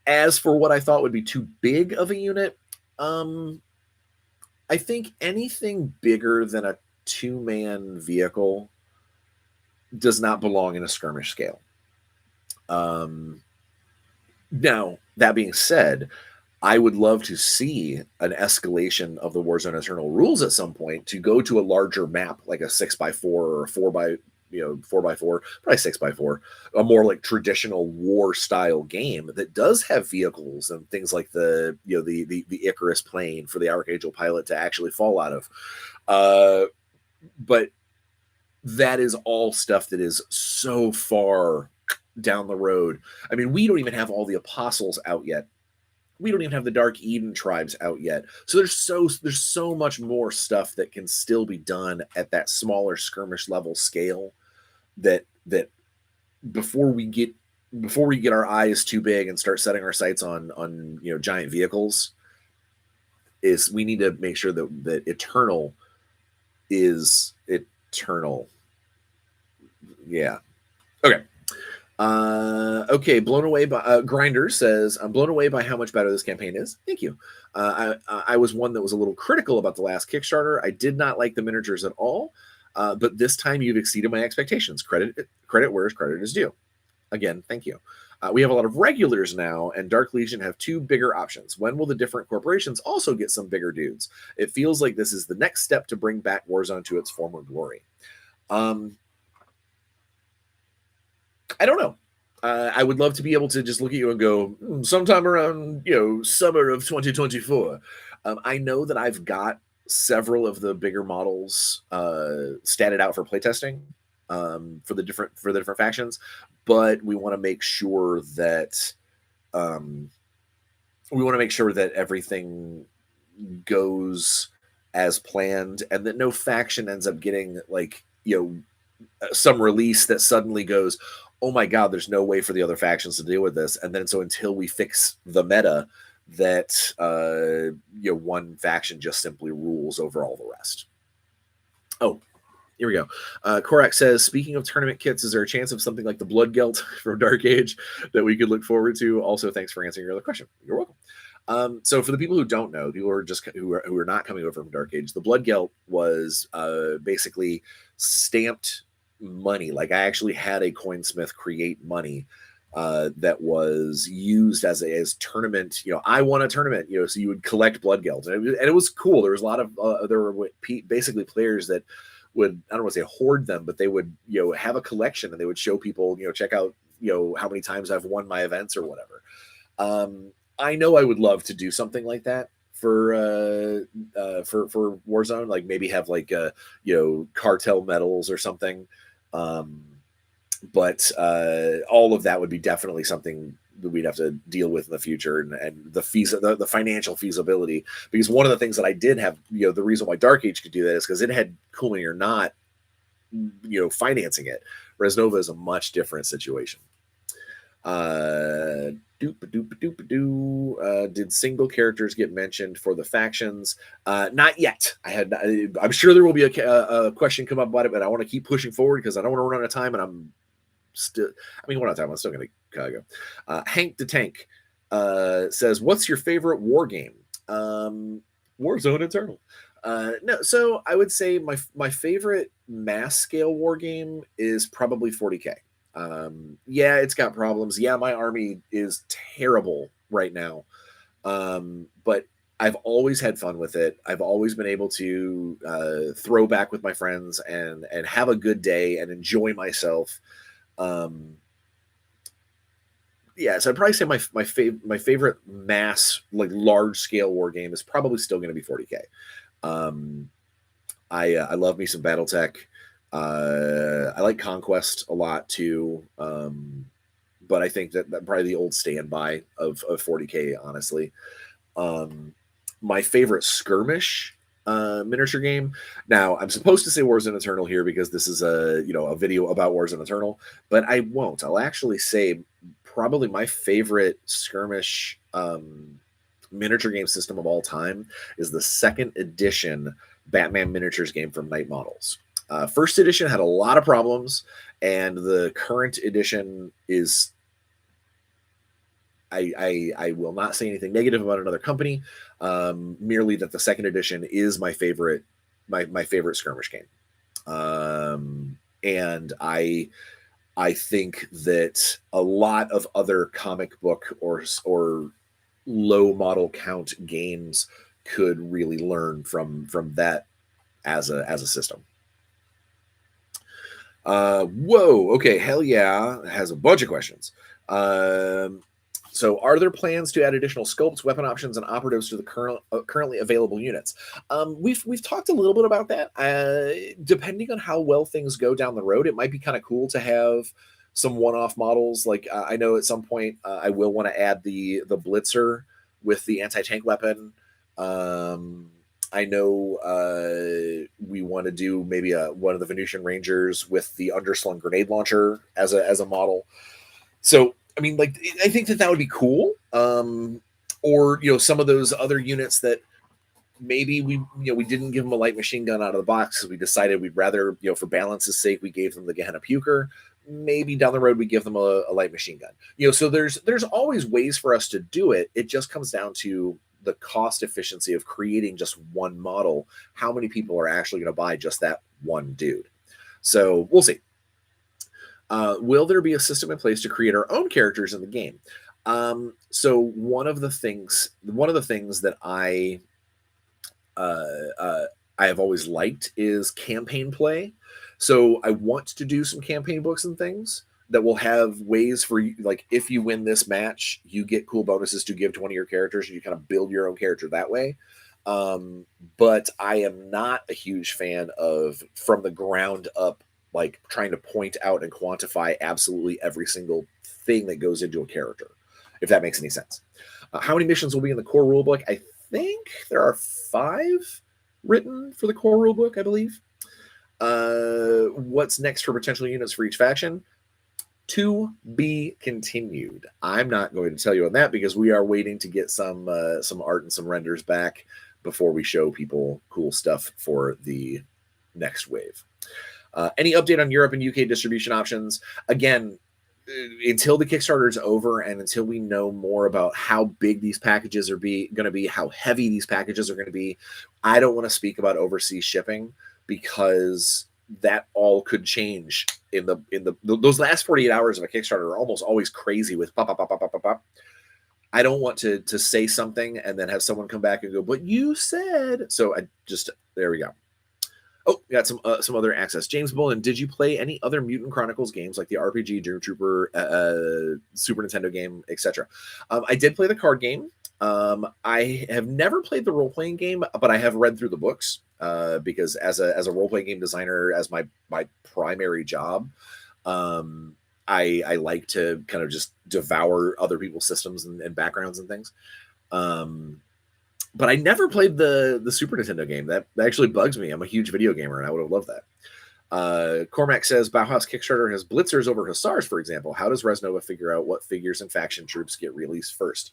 As for what I thought would be too big of a unit, I think anything bigger than a 2-man vehicle does not belong in a skirmish scale. Now, that being said, I would love to see an escalation of the Warzone Eternal rules at some point to go to a larger map, like a 6x4 or a 4x4, probably 6x4, a more like traditional war style game that does have vehicles and things like the Icarus plane for the Archangel pilot to actually fall out of. But that is all stuff that is so far down the road. I mean, we don't even have all the apostles out yet. We don't even have the Dark Eden tribes out yet. So there's so much more stuff that can still be done at that smaller skirmish level scale that before we get our eyes too big and start setting our sights on giant vehicles, is we need to make sure that Eternal is eternal. Yeah. Okay. Okay, blown away by Grinder says, I'm blown away by how much better this campaign is. Thank you. I was one that was a little critical about the last Kickstarter. I did not like the miniatures at all, but this time you've exceeded my expectations. Credit where credit is due. Again, thank you. We have a lot of regulars now, and Dark Legion have 2 bigger options. When will the different corporations also get some bigger dudes? It feels like this is the next step to bring back Warzone to its former glory. I don't know. I would love to be able to just look at you and go, sometime around, summer of 2024. I know that I've got several of the bigger models statted out for playtesting for the different factions, but we want to make sure that everything goes as planned, and that no faction ends up getting like, some release that suddenly goes, oh my god, there's no way for the other factions to deal with this, and then so until we fix the meta, that one faction just simply rules over all the rest. Oh, here we go. Korak says, speaking of tournament kits, is there a chance of something like the Blood Gelt from Dark Age that we could look forward to? Also, thanks for answering your other question. You're welcome. So for the people who don't know, people who are not coming over from Dark Age, the Blood Gelt was basically stamped money. Like, I actually had a coinsmith create money that was used as tournament. I won a tournament. So you would collect Blood Gelt, and it was cool. There was a lot of there were basically players that would, I don't want to say hoard them, but they would have a collection, and they would show people, check out how many times I've won my events or whatever. I know I would love to do something like that for Warzone, like maybe have like cartel medals or something. But all of that would be definitely something that we'd have to deal with in the future, and the financial feasibility. Because one of the things that I did have, the reason why Dark Age could do that is because it had Cool Mini or Not, financing it. Whereas Nova is a much different situation. Did single characters get mentioned for the factions? Not yet. I'm sure there will be a question come up about it, but I want to keep pushing forward because I don't want to run out of time, and I'm still, one out of time. I'm still going to go. Hank the Tank says, what's your favorite war game? Warzone Eternal. No, so I would say my favorite mass scale war game is probably 40K. Yeah, it's got problems. Yeah, my army is terrible right now. But I've always had fun with it. I've always been able to throw back with my friends and have a good day and enjoy myself. Yeah, so I'd probably say my favorite mass, like large scale war game is probably still going to be 40K. I love me some BattleTech. I like Conquest a lot too, but I think that probably the old standby of 40K, honestly. My favorite skirmish miniature game. Now, I'm supposed to say Warzone Eternal here because this is a video about Warzone Eternal, but I won't. I'll actually say probably my favorite skirmish miniature game system of all time is the 2nd edition Batman miniatures game from Night Models. First edition had a lot of problems, and the current edition is, I will not say anything negative about another company, merely that the 2nd edition is my favorite skirmish game. And I think that a lot of other comic book or low model count games could really learn from that as a system. Whoa, okay, hell yeah, it has a bunch of questions. So are there plans to add additional sculpts, weapon options, and operatives to the currently available units? We've talked a little bit about that. Depending on how well things go down the road, it might be kind of cool to have some one-off models. Like I know at some point I will want to add the Blitzer with the anti-tank weapon. I know we want to do maybe one of the Venusian Rangers with the underslung grenade launcher as a model. So, I mean, like, I think that would be cool. Or, some of those other units that maybe we didn't give them a light machine gun out of the box because we decided we'd rather, for balance's sake, we gave them the Gehenna Puker. Maybe down the road we give them a light machine gun. So there's always ways for us to do it. It just comes down to the cost efficiency of creating just one model. How many people are actually going to buy just that one dude? So we'll see. Will there be a system in place to create our own characters in the game? So one of the things that I have always liked is campaign play. So I want to do some campaign books and things that will have ways for you, like if you win this match, you get cool bonuses to give to one of your characters, and you kind of build your own character that way. But I am not a huge fan of from the ground up, like trying to point out and quantify absolutely every single thing that goes into a character, if that makes any sense. How many missions will be in the core rulebook? I think there are 5. written for the core rulebook, I believe. What's next for potential units for each faction? To be continued. I'm not going to tell you on that because we are waiting to get some art and some renders back before we show people cool stuff for the next wave. Any update on Europe and UK distribution options? Again, until the Kickstarter is over and until we know more about how big these packages are going to be, how heavy these packages are going to be, I don't want to speak about overseas shipping because that all could change in those last 48 hours of a Kickstarter are almost always crazy with pop, pop, pop, pop, pop, pop, pop. I don't want to say something and then have someone come back and go, but you said. So there we go. Oh, got some other access. James Bullen, did you play any other Mutant Chronicles games like the RPG, Doom Trooper, Super Nintendo game, etc.? I did play the card game. I have never played the role-playing game, but I have read through the books because as a role-playing game designer, as my primary job, I like to kind of just devour other people's systems and backgrounds and things. But I never played the Super Nintendo game. That actually bugs me. I'm a huge video gamer, and I would have loved that. Cormac says, Bauhaus Kickstarter has blitzers over Hussars, for example. How does Resnova figure out what figures and faction troops get released first?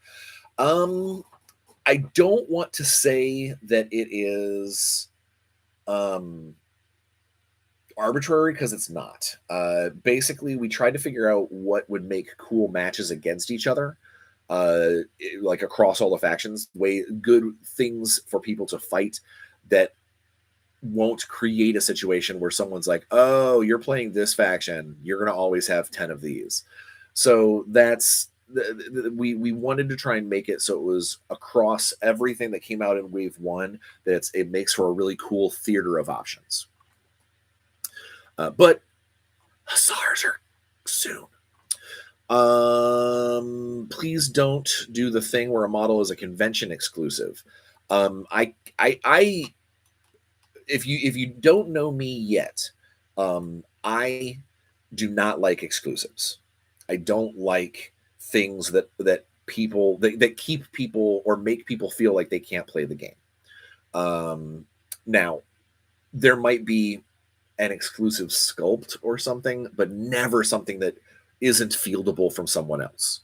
I don't want to say that it is arbitrary because it's not. Basically, we tried to figure out what would make cool matches against each other. Like across all the factions, good things for people to fight that won't create a situation where someone's like, oh, you're playing this faction, you're going to always have 10 of these. So that's we wanted to try and make it so it was across everything that came out in wave 1, that it makes for a really cool theater of options. But Hussars are soon. Please don't do the thing where a model is a convention exclusive. If you don't know me yet, I do not like exclusives. I don't like things that people that keep people or make people feel like they can't play the game. Now, there might be an exclusive sculpt or something, but never something that isn't fieldable from someone else,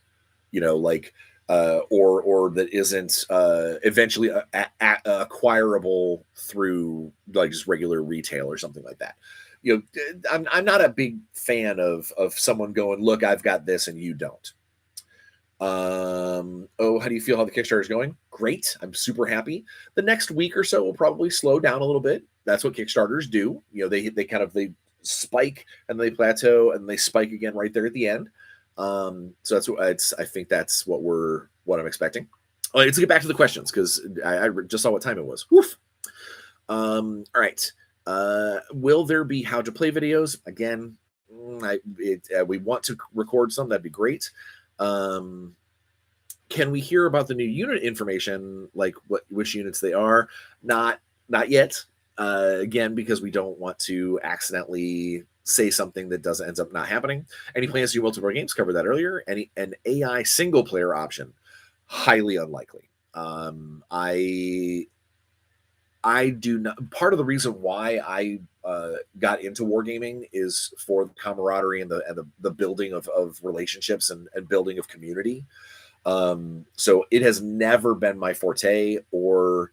like or that isn't eventually acquirable through like just regular retail or something like that. I'm not a big fan of someone going, look, I've got this and you don't. How do you feel how the Kickstarter is going? Great. I'm super happy. The next week or so will probably slow down a little bit. That's what Kickstarters do. They spike and they plateau and they spike again right there at the end. So that's what I think that's what I'm expecting. Let's get back to the questions because I just saw what time it was. Woof. All right. Will there be how to play videos again? We want to record some. That'd be great. Can we hear about the new unit information, like which units they are? Not yet. Again, because we don't want to accidentally say something that ends up not happening. Any plans to do multiplayer games? Covered that earlier. An AI single player option? Highly unlikely. I do not. Part of the reason why I got into wargaming is for the camaraderie and the building of relationships and building of community. So it has never been my forte or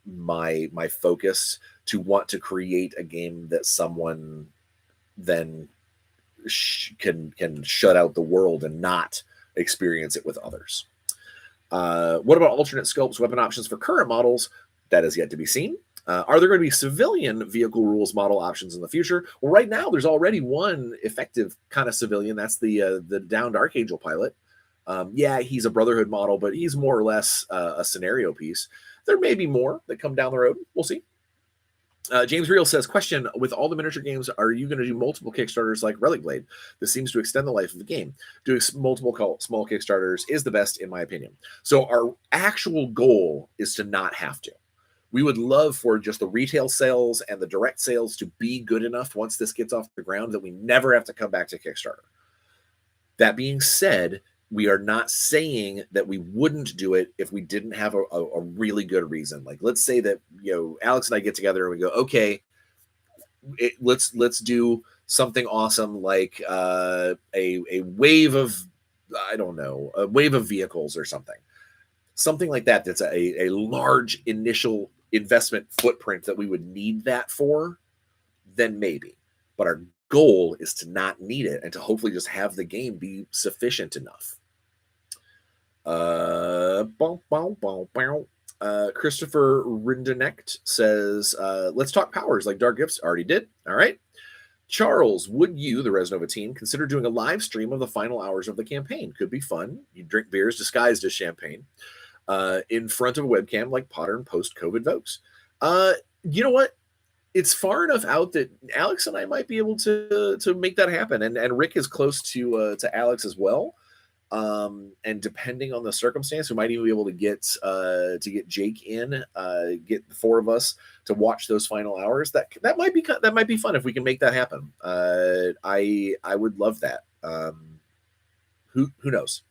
my focus to want to create a game that someone then can shut out the world and not experience it with others. What about alternate scopes, weapon options for current models? That is yet to be seen. Are there going to be civilian vehicle rules model options in the future? Well, right now there's already one effective kind of civilian. That's the downed Archangel pilot. Yeah, he's a Brotherhood model, but he's more or less a scenario piece. There may be more that come down the road. We'll see. James Real says, question, with all the miniature games, are you going to do multiple Kickstarters like Relic Blade? This seems to extend the life of the game. Doing multiple small Kickstarters is the best, in my opinion. So our actual goal is to not have to. We would love for just the retail sales and the direct sales to be good enough once this gets off the ground that we never have to come back to Kickstarter. That being said, we are not saying that we wouldn't do it if we didn't have a really good reason. Like, let's say that, Alex and I get together and we go, okay, let's do something awesome, like a wave of, I don't know, a wave of vehicles or something like that. That's a large initial investment footprint that we would need that for. Then maybe, but our goal is to not need it and to hopefully just have the game be sufficient enough. Christopher Rindenecht says, let's talk powers like Dark Gifts. Already did. All right. Charles, would you, the Reznova team, consider doing a live stream of the final hours of the campaign? Could be fun. You drink beers disguised as champagne in front of a webcam like Potter and post-COVID folks. You know what? It's far enough out that Alex and I might be able to make that happen. And Rick is close to Alex as well. And depending on the circumstance, we might even be able to get Jake in, get the four of us to watch those final hours. That might be fun if we can make that happen. I would love that. Who knows?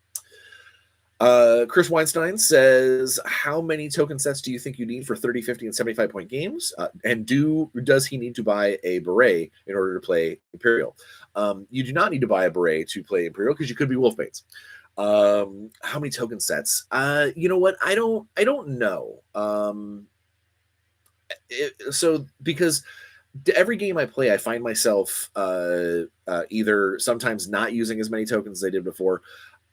Chris Weinstein says, how many token sets do you think you need for 30, 50, and 75 point games? And does he need to buy a beret in order to play Imperial? You do not need to buy a beret to play Imperial because you could be Wolfbaits. How many token sets? You know what? I don't know. So because every game I play, I find myself either sometimes not using as many tokens as I did before.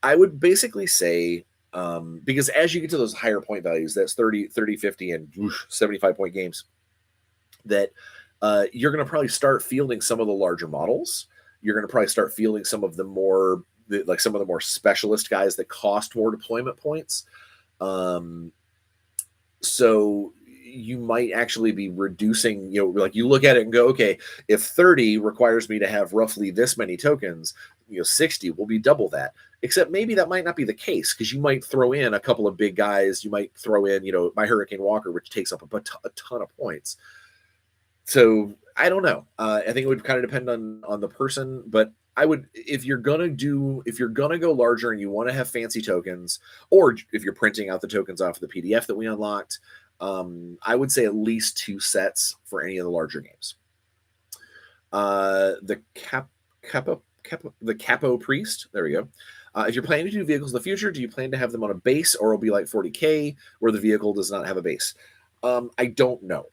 I would basically say, because as you get to those higher point values, that's 30, 50, and 75 point games, that you're going to probably start fielding some of the larger models. You're going to probably start fielding some of the more specialist guys that cost more deployment points. So you might actually be reducing, like you look at it and go, okay, if 30 requires me to have roughly this many tokens, 60 will be double that. Except maybe that might not be the case, because you might throw in a couple of big guys. You might throw in, my Hurricane Walker, which takes up a ton of points. So I don't know. I think it would kind of depend on the person, but I would, if you're gonna go larger and you want to have fancy tokens, or if you're printing out the tokens off of the PDF that we unlocked, I would say at least 2 sets for any of the larger games. The Capo Priest. There we go. If you're planning to do vehicles in the future, do you plan to have them on a base, or will be like 40K where the vehicle does not have a base? I don't know.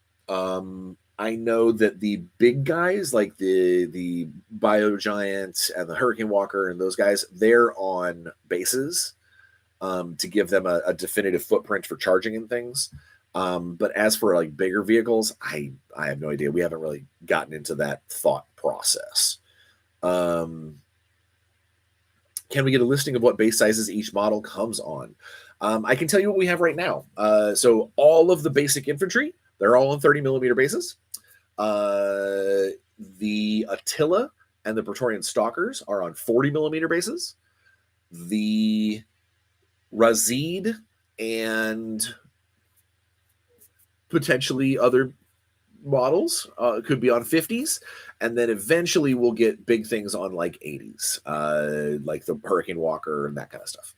I know that the big guys like the Bio Giant and the Hurricane Walker and those guys, they're on bases to give them a definitive footprint for charging and things. But as for like bigger vehicles, I have no idea. We haven't really gotten into that thought process. Can we get a listing of what base sizes each model comes on? I can tell you what we have right now. So all of the basic infantry, they're all on 30 millimeter bases. The Attila and the Praetorian Stalkers are on 40 millimeter bases. The Razid and potentially other models could be on 50s, and then eventually we'll get big things on like 80s, like the Hurricane Walker and that kind of stuff.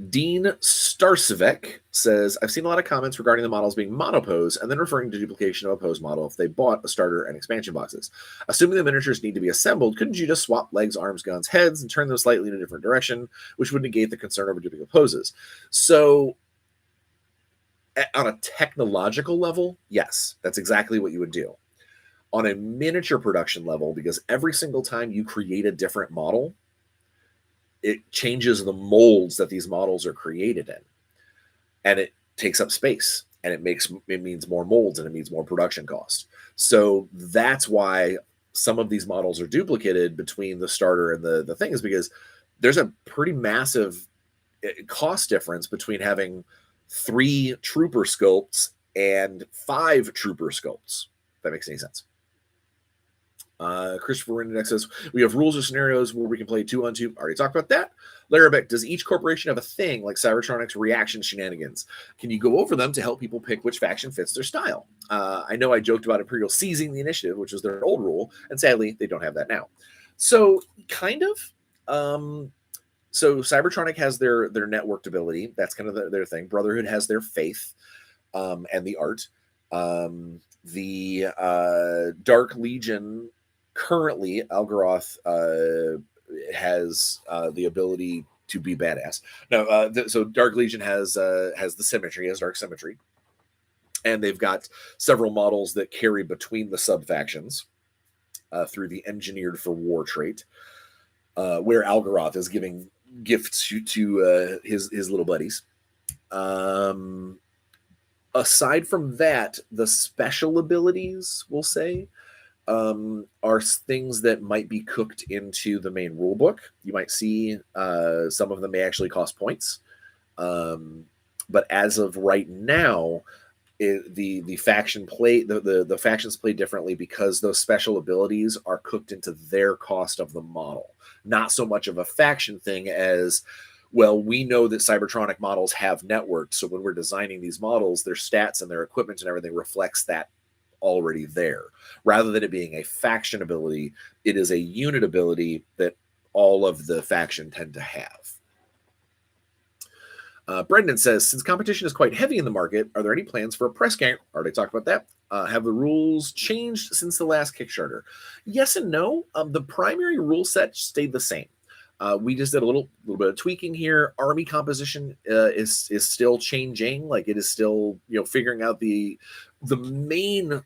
Dean Starsevek says, I've seen a lot of comments regarding the models being monopose and then referring to duplication of a pose model if they bought a starter and expansion boxes. Assuming the miniatures need to be assembled, couldn't you just swap legs, arms, guns, heads, and turn them slightly in a different direction, which would negate the concern over duplicate poses? So on a technological level, yes, that's exactly what you would do. On a miniature production level, because every single time you create a different model, it changes the molds that these models are created in, and it takes up space, and it means more molds, and it means more production cost. So that's why some of these models are duplicated between the starter and the thing, is because there's a pretty massive cost difference between having 3 trooper sculpts and 5 trooper sculpts. If that makes any sense. Christopher Rendex says, we have rules or scenarios where we can play 2-on-2. Already talked about that. Larabek, does each corporation have a thing like Cybertronics reaction shenanigans? Can you go over them to help people pick which faction fits their style? I know I joked about Imperial seizing the initiative, which is their old rule, and sadly, they don't have that now. So, kind of. So Cybertronic has their networked ability. That's kind of their thing. Brotherhood has their faith, and the art. The Dark Legion currently, Algaroth has the ability to be badass. No, so Dark Legion has the symmetry, has dark symmetry, and they've got several models that carry between the sub factions through the Engineered for War trait, where Algaroth is giving gifts to his little buddies. Aside from that, the special abilities, we'll say, are things that might be cooked into the main rulebook. You might see some of them may actually cost points. But as of right now, the faction play the factions play differently because those special abilities are cooked into their cost of the model. Not so much of a faction thing as, well, we know that Cybertronic models have networked, so when we're designing these models, their stats and their equipment and everything reflects that already there. Rather than it being a faction ability, it is a unit ability that all of the faction tend to have. Brendan says, since competition is quite heavy in the market, are there any plans for a press gang? Already talked about that. Have the rules changed since the last Kickstarter? Yes and no. The primary rule set stayed the same. We just did a little bit of tweaking here. Army composition is still changing. Like, it is still, figuring out the main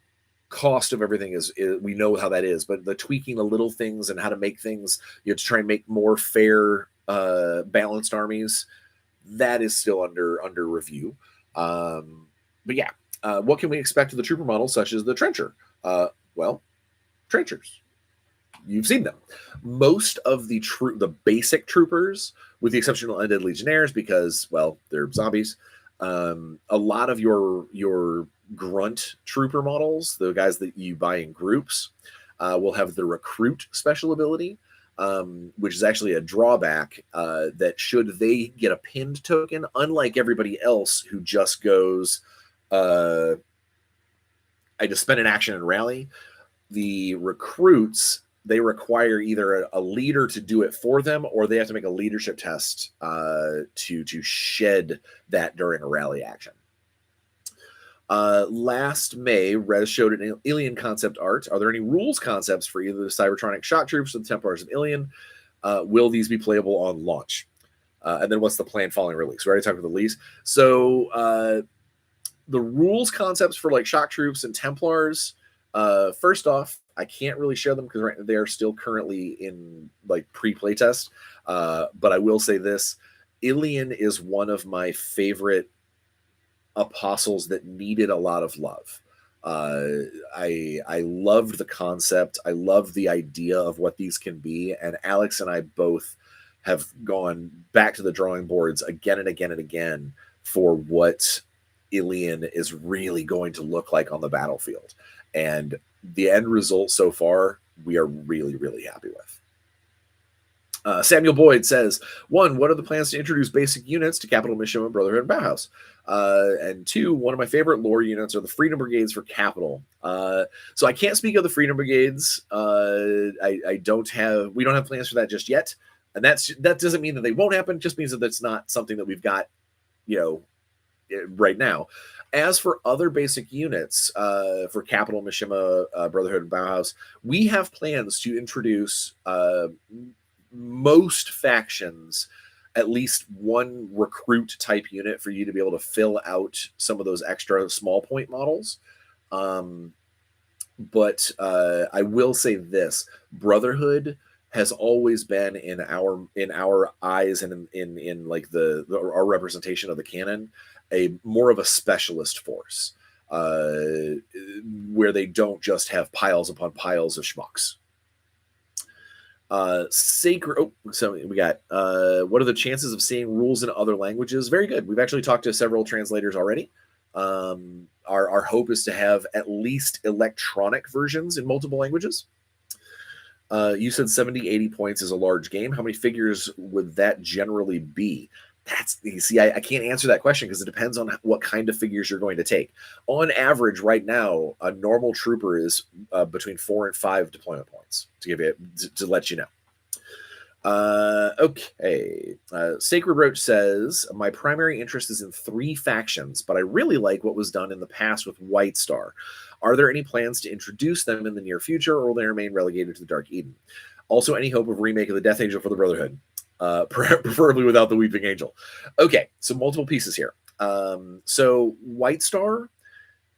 cost of everything is we know how that is, but the tweaking the little things and how to make things, to try and make more fair, balanced armies, that is still under review. But yeah, what can we expect of the trooper models, such as the trencher? Well, trenchers. You've seen them. Most of the basic troopers, with the exception of undead legionnaires, because, well, they're zombies. A lot of your grunt trooper models, the guys that you buy in groups, will have the recruit special ability, which is actually a drawback that should they get a pinned token, unlike everybody else who just goes, I just spend an action and rally. The recruits, they require either a leader to do it for them, or they have to make a leadership test to shed that during a rally action. Last May, Rez showed an Alien concept art. Are there any rules concepts for either the Cybertronic Shock Troops or the Templars of Alien? Will these be playable on launch? And then what's the plan following release? We already talked about the release. So the rules concepts for like Shock Troops and Templars, first off, I can't really share them because they are still currently in like pre-playtest. But I will say this: Alien is one of my favorite apostles that needed a lot of love. I loved the concept. I loved the idea of what these can be. And Alex and I both have gone back to the drawing boards again and again and again for what Alien is really going to look like on the battlefield. And the end result so far, we are really, really happy with. Samuel Boyd says, 1, what are the plans to introduce basic units to Capital, Mishima, Brotherhood, and Bauhaus? And 2, one of my favorite lore units are the Freedom Brigades for Capital. So I can't speak of the Freedom Brigades. We don't have plans for that just yet. And that doesn't mean that they won't happen. It just means that that's not something that we've got, right now. As for other basic units for Capital, Mishima, Brotherhood, and Bauhaus, we have plans to introduce most factions at least one recruit type unit for you to be able to fill out some of those extra small point models. But I will say this: Brotherhood has always been in our eyes and in like our representation of the canon, a more of a specialist force, where they don't just have piles upon piles of schmucks. Sacred. So we got. What are the chances of seeing rules in other languages? Very good. We've actually talked to several translators already. Our hope is to have at least electronic versions in multiple languages. You said 70, 80 points is a large game. How many figures would that generally be? I can't answer that question because it depends on what kind of figures you're going to take. On average, right now, a normal trooper is between 4 and 5 deployment points, to let you know. Okay. Sacred Roach says, my primary interest is in 3 factions, but I really like what was done in the past with White Star. Are there any plans to introduce them in the near future, or will they remain relegated to the Dark Eden? Also, any hope of remake of the Death Angel for the Brotherhood? Preferably without the Weeping Angel. Okay, so multiple pieces here. So White Star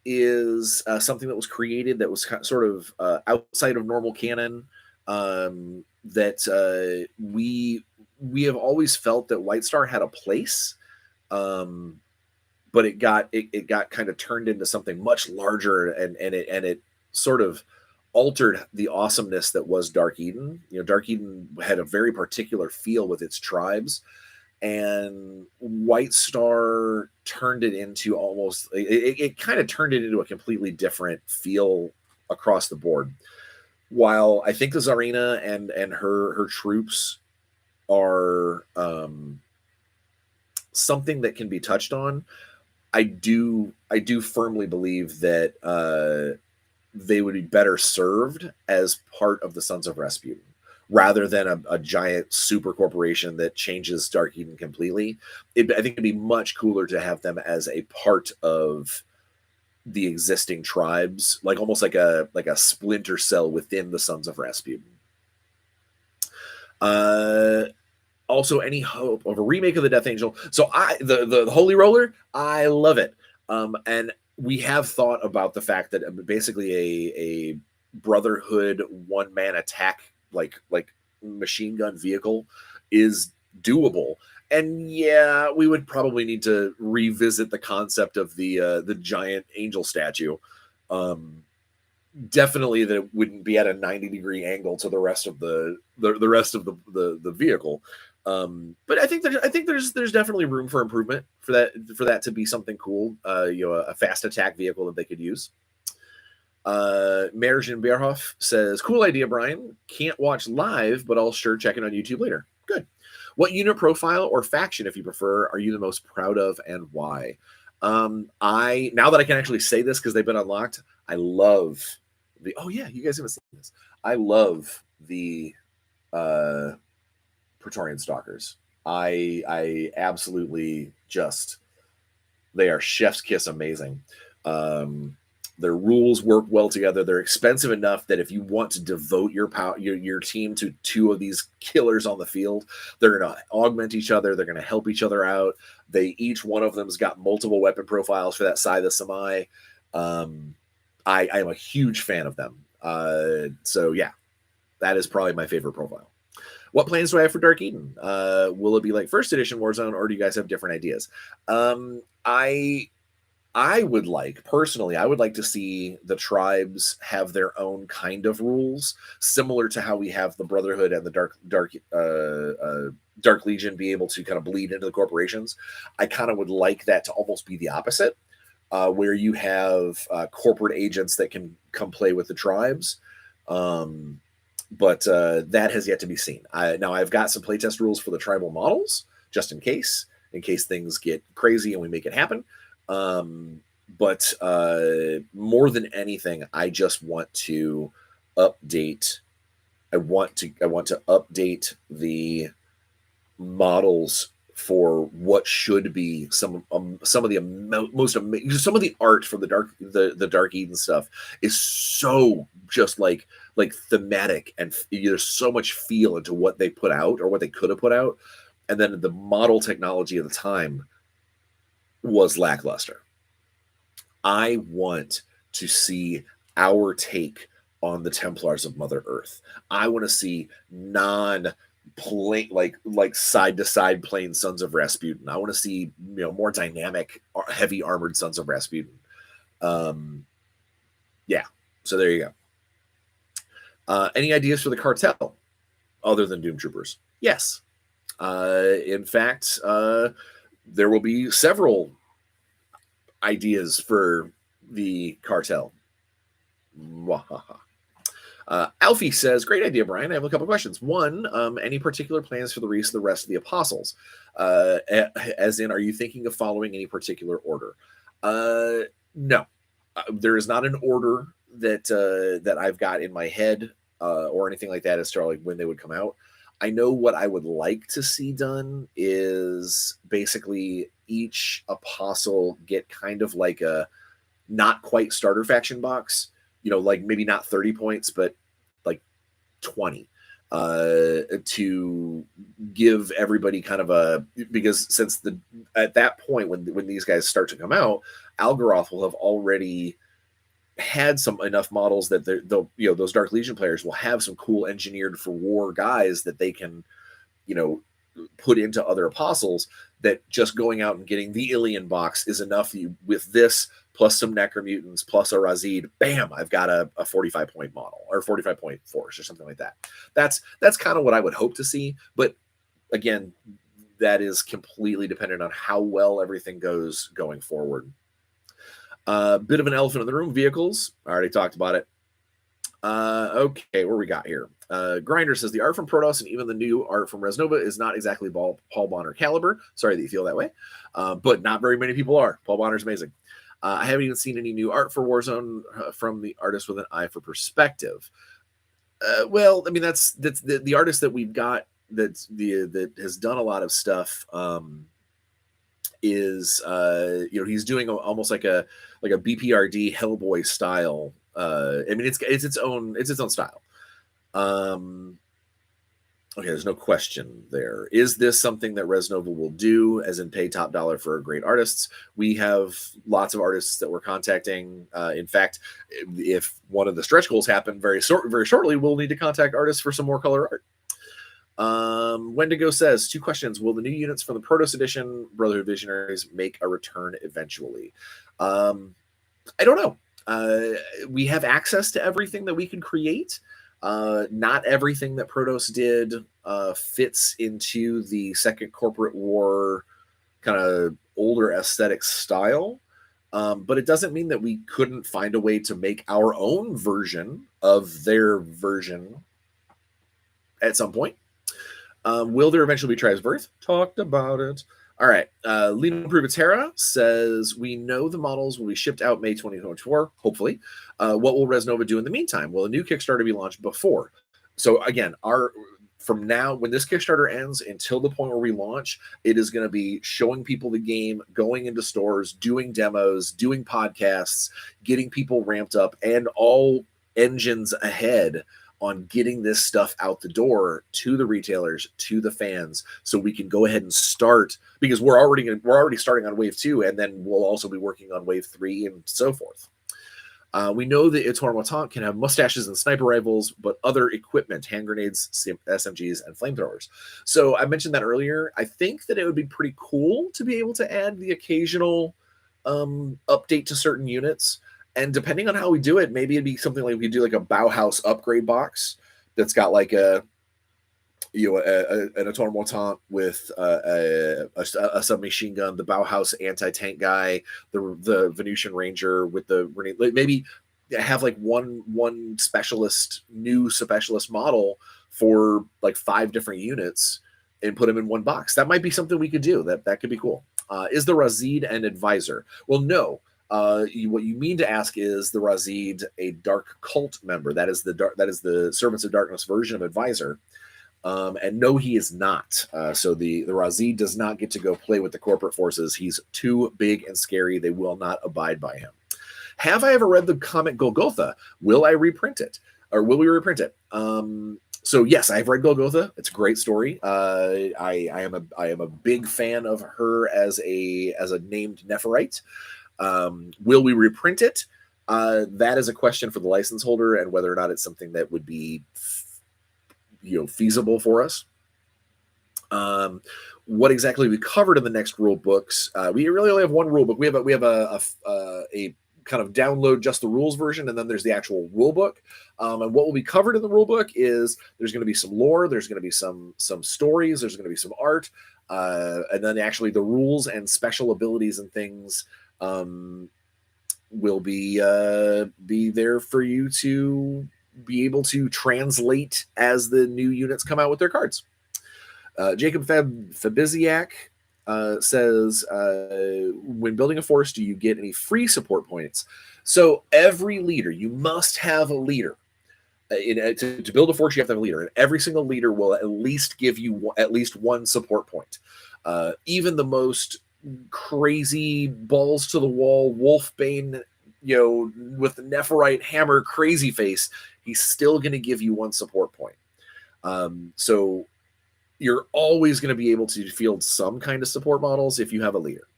is something that was created that was sort of outside of normal canon. That we have always felt that White Star had a place, but it got kind of turned into something much larger, and it sort of altered the awesomeness that was Dark Eden. You know, Dark Eden had a very particular feel with its tribes, and White Star turned it into almost it kind of turned it into a completely different feel across the board. While I think the Tsarina and her troops are something that can be touched on, I do firmly believe that they would be better served as part of the Sons of Rasputin rather than a giant super corporation that changes Dark Eden completely. I think it'd be much cooler to have them as a part of the existing tribes, like almost like a splinter cell within the Sons of Rasputin. Also, any hope of a remake of the Death Angel? So the Holy Roller, I love it. And we have thought about the fact that basically a Brotherhood one-man attack like machine gun vehicle is doable. And yeah, we would probably need to revisit the concept of the giant angel statue. Definitely that it wouldn't be at a 90-degree angle to the rest of the rest of the vehicle. But I think there's definitely room for improvement for that to be something cool. A fast attack vehicle that they could use. Merjin Beerhoff says, cool idea, Bryan. Can't watch live, but I'll sure check it on YouTube later. Good. What unit profile or faction, if you prefer, are you the most proud of, and why? I now that I can actually say this because they've been unlocked, I love the you guys haven't seen this. I love the Praetorian Stalkers. I absolutely just they are chef's kiss amazing. Their rules work well together. They're expensive enough that if you want to devote your team to 2 of these killers on the field, they're going to augment each other. They're going to help each other out. Each one of them's got multiple weapon profiles for that side of the Semi. I am a huge fan of them. So yeah, that is probably my favorite profile. What plans do I have for Dark Eden? Will it be like first edition Warzone, or do you guys have different ideas? I would like to see the tribes have their own kind of rules, similar to how we have the Brotherhood and the Dark Legion be able to kind of bleed into the corporations. I kind of would like that to almost be the opposite, where you have corporate agents that can come play with the tribes. But that has yet to be seen. Now I've got some playtest rules for the tribal models, just in case things get crazy and we make it happen. But more than anything, I just want to update. I want to update the models for what should be some of the most amazing. Some of the art from the Dark Eden stuff is so just like thematic, and there's so much feel into what they put out or what they could have put out, and then the model technology of the time was lackluster. I want to see our take on the Templars of Mother Earth. I want to see non-plain, like side to side plain Sons of Rasputin. I want to see more dynamic, heavy armored Sons of Rasputin. Yeah. So there you go. Any ideas for the cartel other than Doom Troopers? Yes. In fact, there will be several ideas for the cartel. Alfie says, great idea, Bryan. I have a couple questions. One, any particular plans for the rest of the apostles? As in, are you thinking of following any particular order? No. There is not an order that I've got in my head or anything like that as to like when they would come out. I know what I would like to see done is basically each apostle get kind of like a not quite starter faction box, like maybe not 30 points, but like 20, to give everybody kind of because since at that point when these guys start to come out, Algaroth will have already had enough models that they'll those Dark Legion players will have some cool engineered for war guys that they can put into other apostles, that just going out and getting the Ilian box is enough. With this plus some Necromutants plus a Razid, bam, I've got a 45 point model or 45 point force or something like that. That's kind of what I would hope to see. But again, that is completely dependent on how well everything goes going forward. Bit of an elephant in the room, vehicles. I already talked about it. Okay, what we got here? Grinder says the art from Protoss and even the new art from Resnova is not exactly Paul Bonner caliber. Sorry that you feel that way, but not very many people are. Paul Bonner's amazing. I haven't even seen any new art for Warzone from the artist with an eye for perspective. Well, I mean that's the artist that we've got that has done a lot of stuff. Is he's doing almost like a BPRD Hellboy style. I mean, it's its own style. Okay, there's no question there. Is this something that Resnova will do, as in pay top dollar for great artists? We have lots of artists that we're contacting. In fact, if one of the stretch goals happen very shortly, we'll need to contact artists for some more color art. Wendigo says, 2 questions. Will the new units from the Protoss edition, Brotherhood Visionaries, make a return eventually? I don't know. We have access to everything that we can create. Not everything that Protoss did fits into the Second Corporate War kind of older aesthetic style. But it doesn't mean that we couldn't find a way to make our own version of their version at some point. Will there eventually be Tribe's Birth? Talked about it. All right. Lino Privatera says, we know the models will be shipped out May 2024, hopefully. What will Resnova do in the meantime? Will a new Kickstarter be launched before? So again, from now, when this Kickstarter ends until the point where we launch, it is going to be showing people the game, going into stores, doing demos, doing podcasts, getting people ramped up, and all engines ahead on getting this stuff out the door to the retailers, to the fans, so we can go ahead and start, because we're already starting on wave 2, and then we'll also be working on wave 3 and so forth. We know that Automaton can have mustaches and sniper rifles, but other equipment, hand grenades, SMGs, and flamethrowers. So I mentioned that earlier. I think that it would be pretty cool to be able to add the occasional update to certain units. And depending on how we do it, maybe it'd be something like we do like a Bauhaus upgrade box that's got like an automaton with a submachine gun, the Bauhaus anti-tank guy, the Venusian Ranger with the maybe have like one new specialist model for like 5 different units and put them in one box. That might be something we could do. That could be cool. Is the Razid an advisor? Well, no. What you mean to ask is the Razid a dark cult member? That is the Servants of Darkness version of advisor. And no, he is not. So the Razid does not get to go play with the corporate forces. He's too big and scary. They will not abide by him. Have I ever read the comic Golgotha? Will I reprint it? Or will we reprint it? So yes, I've read Golgotha. It's a great story. I am a big fan of her as a named Nephirite. Will we reprint it? That is a question for the license holder and whether or not it's something that would be feasible for us. What exactly we covered in the next rule books? We really only have one rule book. We have a kind of download just the rules version, and then there's the actual rule book. And what will be covered in the rule book is there's going to be some lore, there's going to be some stories, there's going to be some art, and then actually the rules and special abilities and things will be there for you to be able to translate as the new units come out with their cards. Jacob Fabiziak says, when building a force, do you get any free support points? So every leader, you must have a leader. to build a force, you have to have a leader, and every single leader will at least give you at least one support point. Even the most crazy balls to the wall Wolfbane, with the Nephirite hammer crazy face, he's still going to give you one support point. So you're always going to be able to field some kind of support models if you have a leader.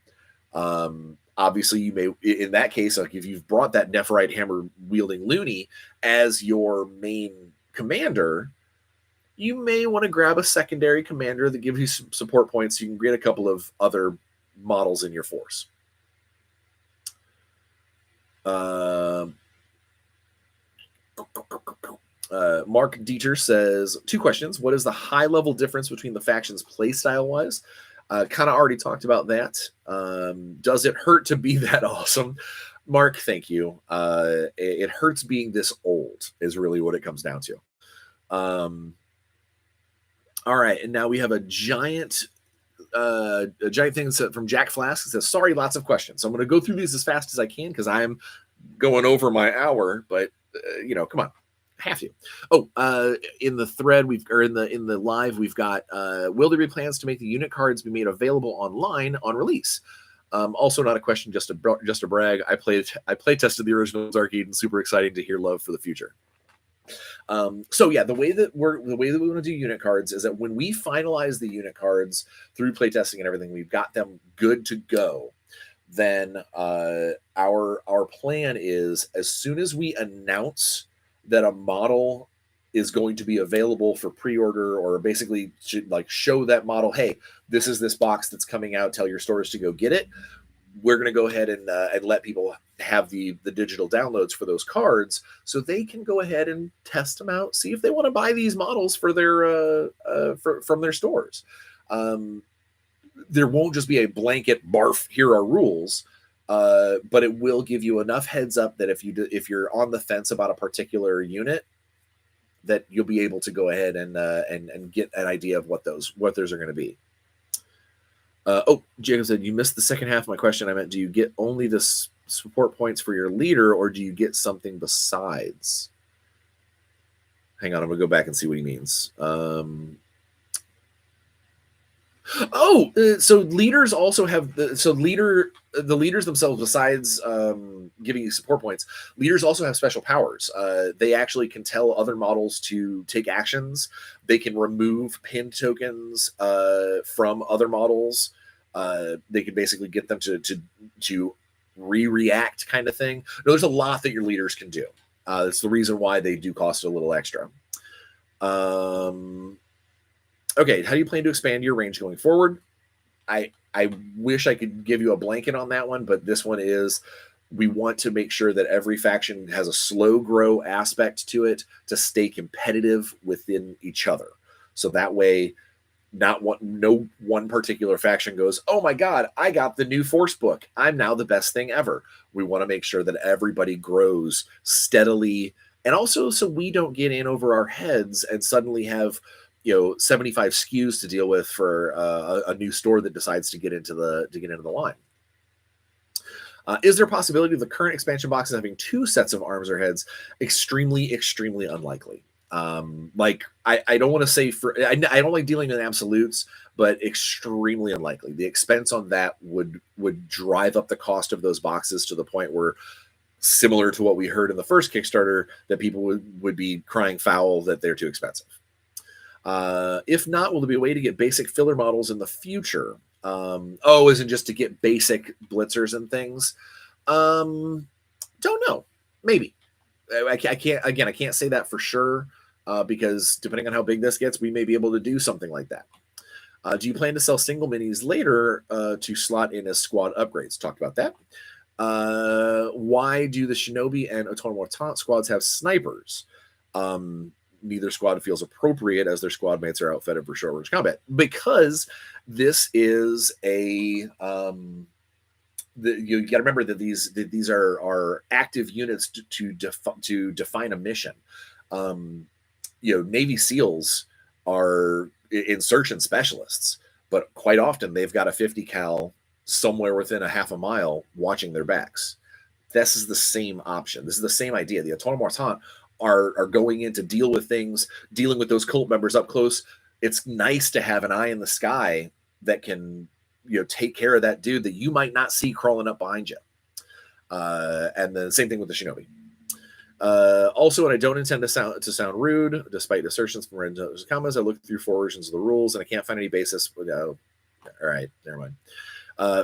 Obviously, you may, in that case, like if you've brought that Nephirite hammer wielding loony as your main commander, you may want to grab a secondary commander that gives you some support points so you can get a couple of other models in your force. Mark Dieter says, 2 questions. What is the high-level difference between the factions playstyle-wise? Kind of already talked about that. Does it hurt to be that awesome? Mark, thank you. It hurts being this old is really what it comes down to. All right, and now we have a giant thing from Jack Flask. It says, sorry, lots of questions. So I'm going to go through these as fast as I can because I'm going over my hour, but come on. Have to. In the thread in the live we've got will there be plans to make the unit cards be made available online on release? Also not a question, just a brag. I play tested the originals arcade and super exciting to hear love for the future. So yeah, the way that we want to do unit cards is that when we finalize the unit cards through playtesting and everything, we've got them good to go. Then our plan is, as soon as we announce that a model is going to be available for pre-order, or basically show that model, hey, this is this box that's coming out, tell your stores to go get it, we're going to go ahead and let people have the digital downloads for those cards so they can go ahead and test them out, see if they want to buy these models for their from their stores. There won't just be a blanket barf, here are rules. But it will give you enough heads up that if you're on the fence about a particular unit, that you'll be able to go ahead and get an idea of what those are going to be. Jacob said, you missed the second half of my question. I meant, do you get only the support points for your leader, or do you get something besides? Hang on, I'm gonna go back and see what he means. So leaders also have the leaders themselves, besides giving you support points, leaders also have special powers. They actually can tell other models to take actions. They can remove pin tokens from other models. They can basically get them to react, kind of thing. There's a lot that your leaders can do. That's the reason why they do cost a little extra. Okay, how do you plan to expand your range going forward? I wish I could give you a blanket on that one, but this one is, we want to make sure that every faction has a slow grow aspect to it to stay competitive within each other. So that way, no one particular faction goes, oh my God, I got the new Force book, I'm now the best thing ever. We want to make sure that everybody grows steadily, and also so we don't get in over our heads and suddenly have 75 SKUs to deal with for a new store that decides to get into the line. Is there a possibility of the current expansion boxes having 2 sets of arms or heads? Extremely, extremely unlikely. I don't want to say I don't like dealing in absolutes, but extremely unlikely. The expense on that would drive up the cost of those boxes to the point where, similar to what we heard in the first Kickstarter, that people would be crying foul that they're too expensive. If not, will there be a way to get basic filler models in the future? Isn't just to get basic blitzers and things? Don't know. Maybe. I can't say that for sure, because depending on how big this gets, we may be able to do something like that. Do you plan to sell single minis later to slot in as squad upgrades? Talked about that. Why do the Shinobi and Autonomous squads have snipers? Neither squad feels appropriate, as their squad mates are outfitted for short range combat, because this is you got to remember that these are active units to define a mission. Navy SEALs are insertion specialists, but quite often they've got a 50 cal somewhere within a half a mile watching their backs. This is the same option. This is the same idea. The Autonomous are going in to deal with things, dealing with those cult members up close. It's nice to have an eye in the sky that can, take care of that dude that you might not see crawling up behind you. And the same thing with the shinobi. Also, and I don't intend to sound rude, despite assertions from Renzo's comments, I looked through 4 versions of the rules and I can't find any basis. All right, never mind.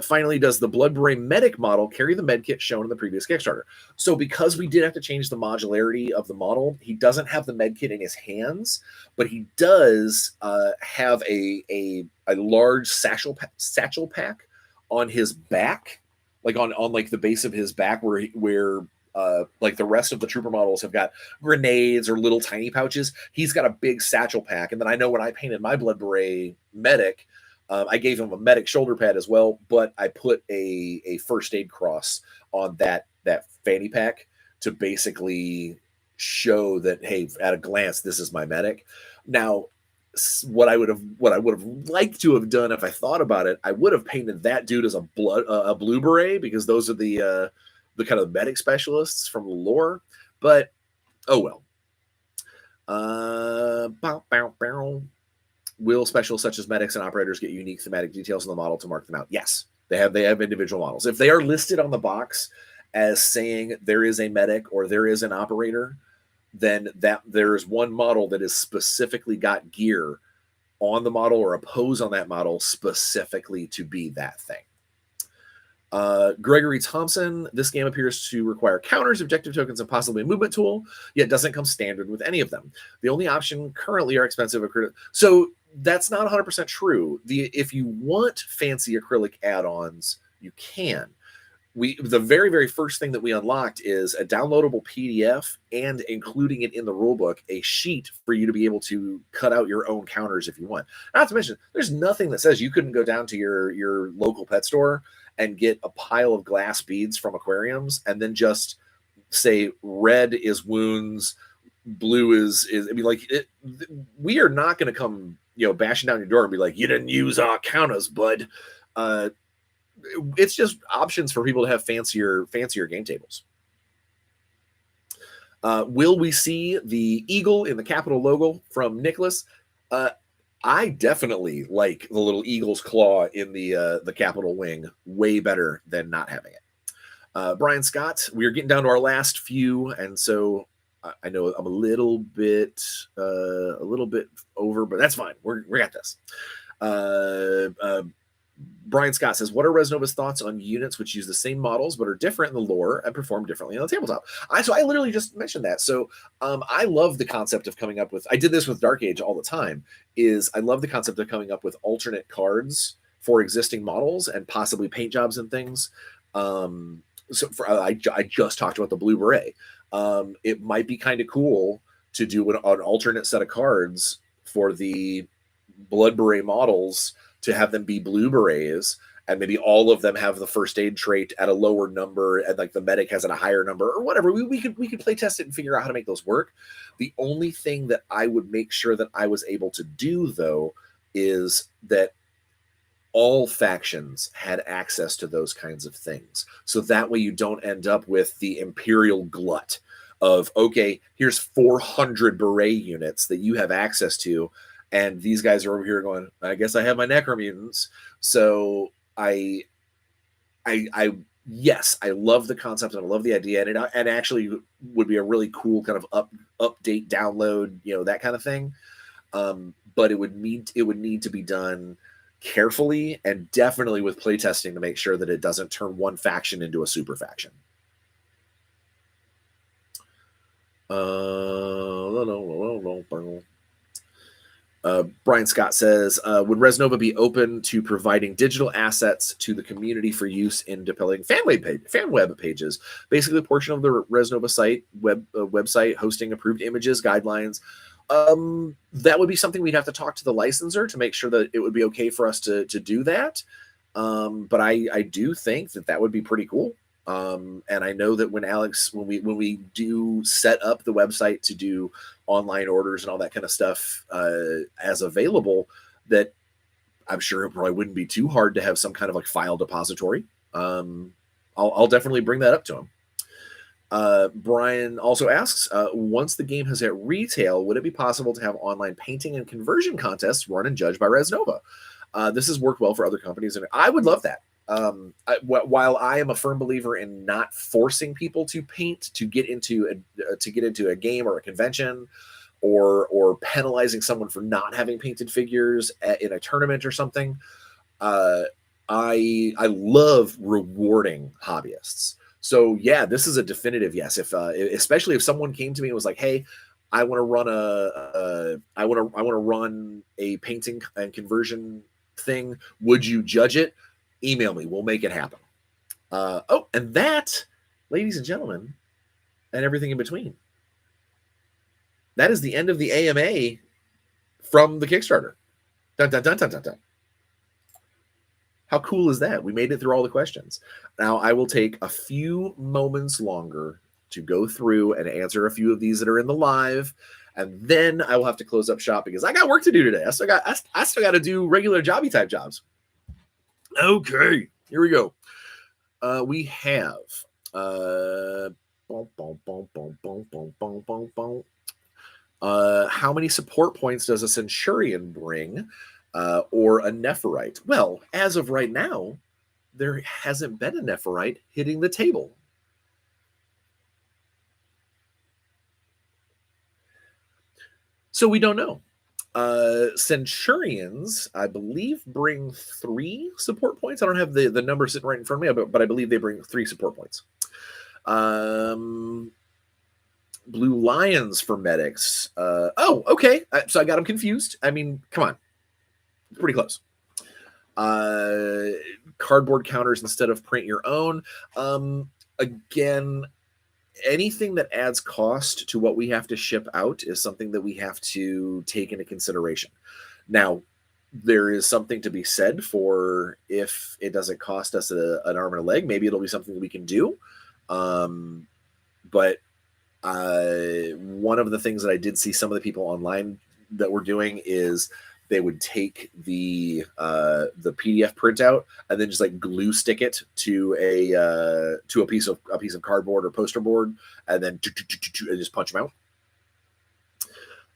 Finally, does the Blood Beret medic model carry the med kit shown in the previous Kickstarter? So because we did have to change the modularity of the model, he doesn't have the med kit in his hands, but he does have a large satchel pack on his back, like on like the base of his back where like the rest of the trooper models have got grenades or little tiny pouches. He's got a big satchel pack. And then I know when I painted my Blood Beret medic, I gave him a medic shoulder pad as well, but I put a first aid cross on that fanny pack to basically show that, hey, at a glance, this is my medic. Now, what I would have liked to have done if I thought about it, I would have painted that dude as a blue beret, because those are the kind of medic specialists from the lore. But oh well. Will specials such as medics and operators get unique thematic details in the model to mark them out? Yes, they have individual models. If they are listed on the box as saying there is a medic or there is an operator, then that there is one model that is specifically got gear on the model or a pose on that model specifically to be that thing. Gregory Thompson, this game appears to require counters, objective tokens, and possibly a movement tool, yet doesn't come standard with any of them. The only option currently are expensive acrylic. So that's not 100% true. If you want fancy acrylic add-ons, you can. The very, very first thing that we unlocked is a downloadable PDF and, including it in the rulebook, a sheet for you to be able to cut out your own counters if you want. Not to mention, there's nothing that says you couldn't go down to your local pet store and get a pile of glass beads from aquariums and then just say red is wounds, blue is I mean, like, we are not going to come, bashing down your door and be like, you didn't use our counters, bud. It's just options for people to have fancier game tables. Will we see the eagle in the Capitol logo from Nicholas? I definitely like the little eagle's claw in the Capitol wing way better than not having it. Brian Scott, we are getting down to our last few, and so I know I'm a little bit over, but that's fine. We got this. Brian Scott says, what are Resnova's thoughts on units which use the same models but are different in the lore and perform differently on the tabletop? So I literally just mentioned that. So I love the concept of coming up with, I did this with Dark Age all the time, is I love the concept of coming up with alternate cards for existing models and possibly paint jobs and things. I just talked about the Blue Beret. It might be kind of cool to do an alternate set of cards for the Blood Beret models, to have them be blue berets, and maybe all of them have the first aid trait at a lower number, and like the medic has at a higher number, or whatever. We could play test it and figure out how to make those work. The only thing that I would make sure that I was able to do, though, is that all factions had access to those kinds of things. So that way you don't end up with the Imperial glut of, okay, here's 400 beret units that you have access to, and these guys are over here going, I guess I have my necromutants. So yes, I love the concept and I love the idea, and actually would be a really cool kind of update, download, that kind of thing. But it would need to be done carefully and definitely with playtesting to make sure that it doesn't turn one faction into a super faction. Brian Scott says, would Resnova be open to providing digital assets to the community for use in deploying fan web pages? Basically, a portion of the Resnova site website hosting approved images, guidelines. That would be something we'd have to talk to the licensor to make sure that it would be okay for us to do that. But I do think that would be pretty cool. And I know that when we do set up the website to do online orders and all that kind of stuff as available, that I'm sure it probably wouldn't be too hard to have some kind of like file depository. I'll definitely bring that up to him. Bryan also asks, once the game has hit retail, would it be possible to have online painting and conversion contests run and judged by Resnova? This has worked well for other companies, and I would love that. While I am a firm believer in not forcing people to paint to get into a game or a convention, or penalizing someone for not having painted figures in a tournament or something, uh, I love rewarding hobbyists. So yeah, this is a definitive yes. If especially if someone came to me and was like, "Hey, I want to run I want to run a painting and conversion thing. Would you judge it? Email me. We'll make it happen." Oh, and that, ladies and gentlemen, and everything in between, that is the end of the AMA from the Kickstarter. Dun, dun, dun, dun, dun, dun. How cool is that? We made it through all the questions. Now I will take a few moments longer to go through and answer a few of these that are in the live, and then I will have to close up shop because I got work to do today. I still got to do regular jobby type jobs. Okay, here we go. We have how many support points does a Centurion bring, or a Nephirite? Well, as of right now, there hasn't been a Nephirite hitting the table. So we don't know. Centurions, I believe, bring 3 support points. I don't have the number sitting right in front of me, but I believe they bring 3 support points. Blue Lions for medics. Oh, okay. So I got them confused. I mean, come on. It's pretty close. Cardboard counters instead of print your own. Again, anything that adds cost to what we have to ship out is something that we have to take into consideration. Now, there is something to be said for if it doesn't cost us an arm and a leg, maybe it'll be something that we can do. But one of the things that I did see some of the people online that were doing is they would take the PDF printout and then just like glue stick it to a piece of cardboard or poster board, and then and just punch them out.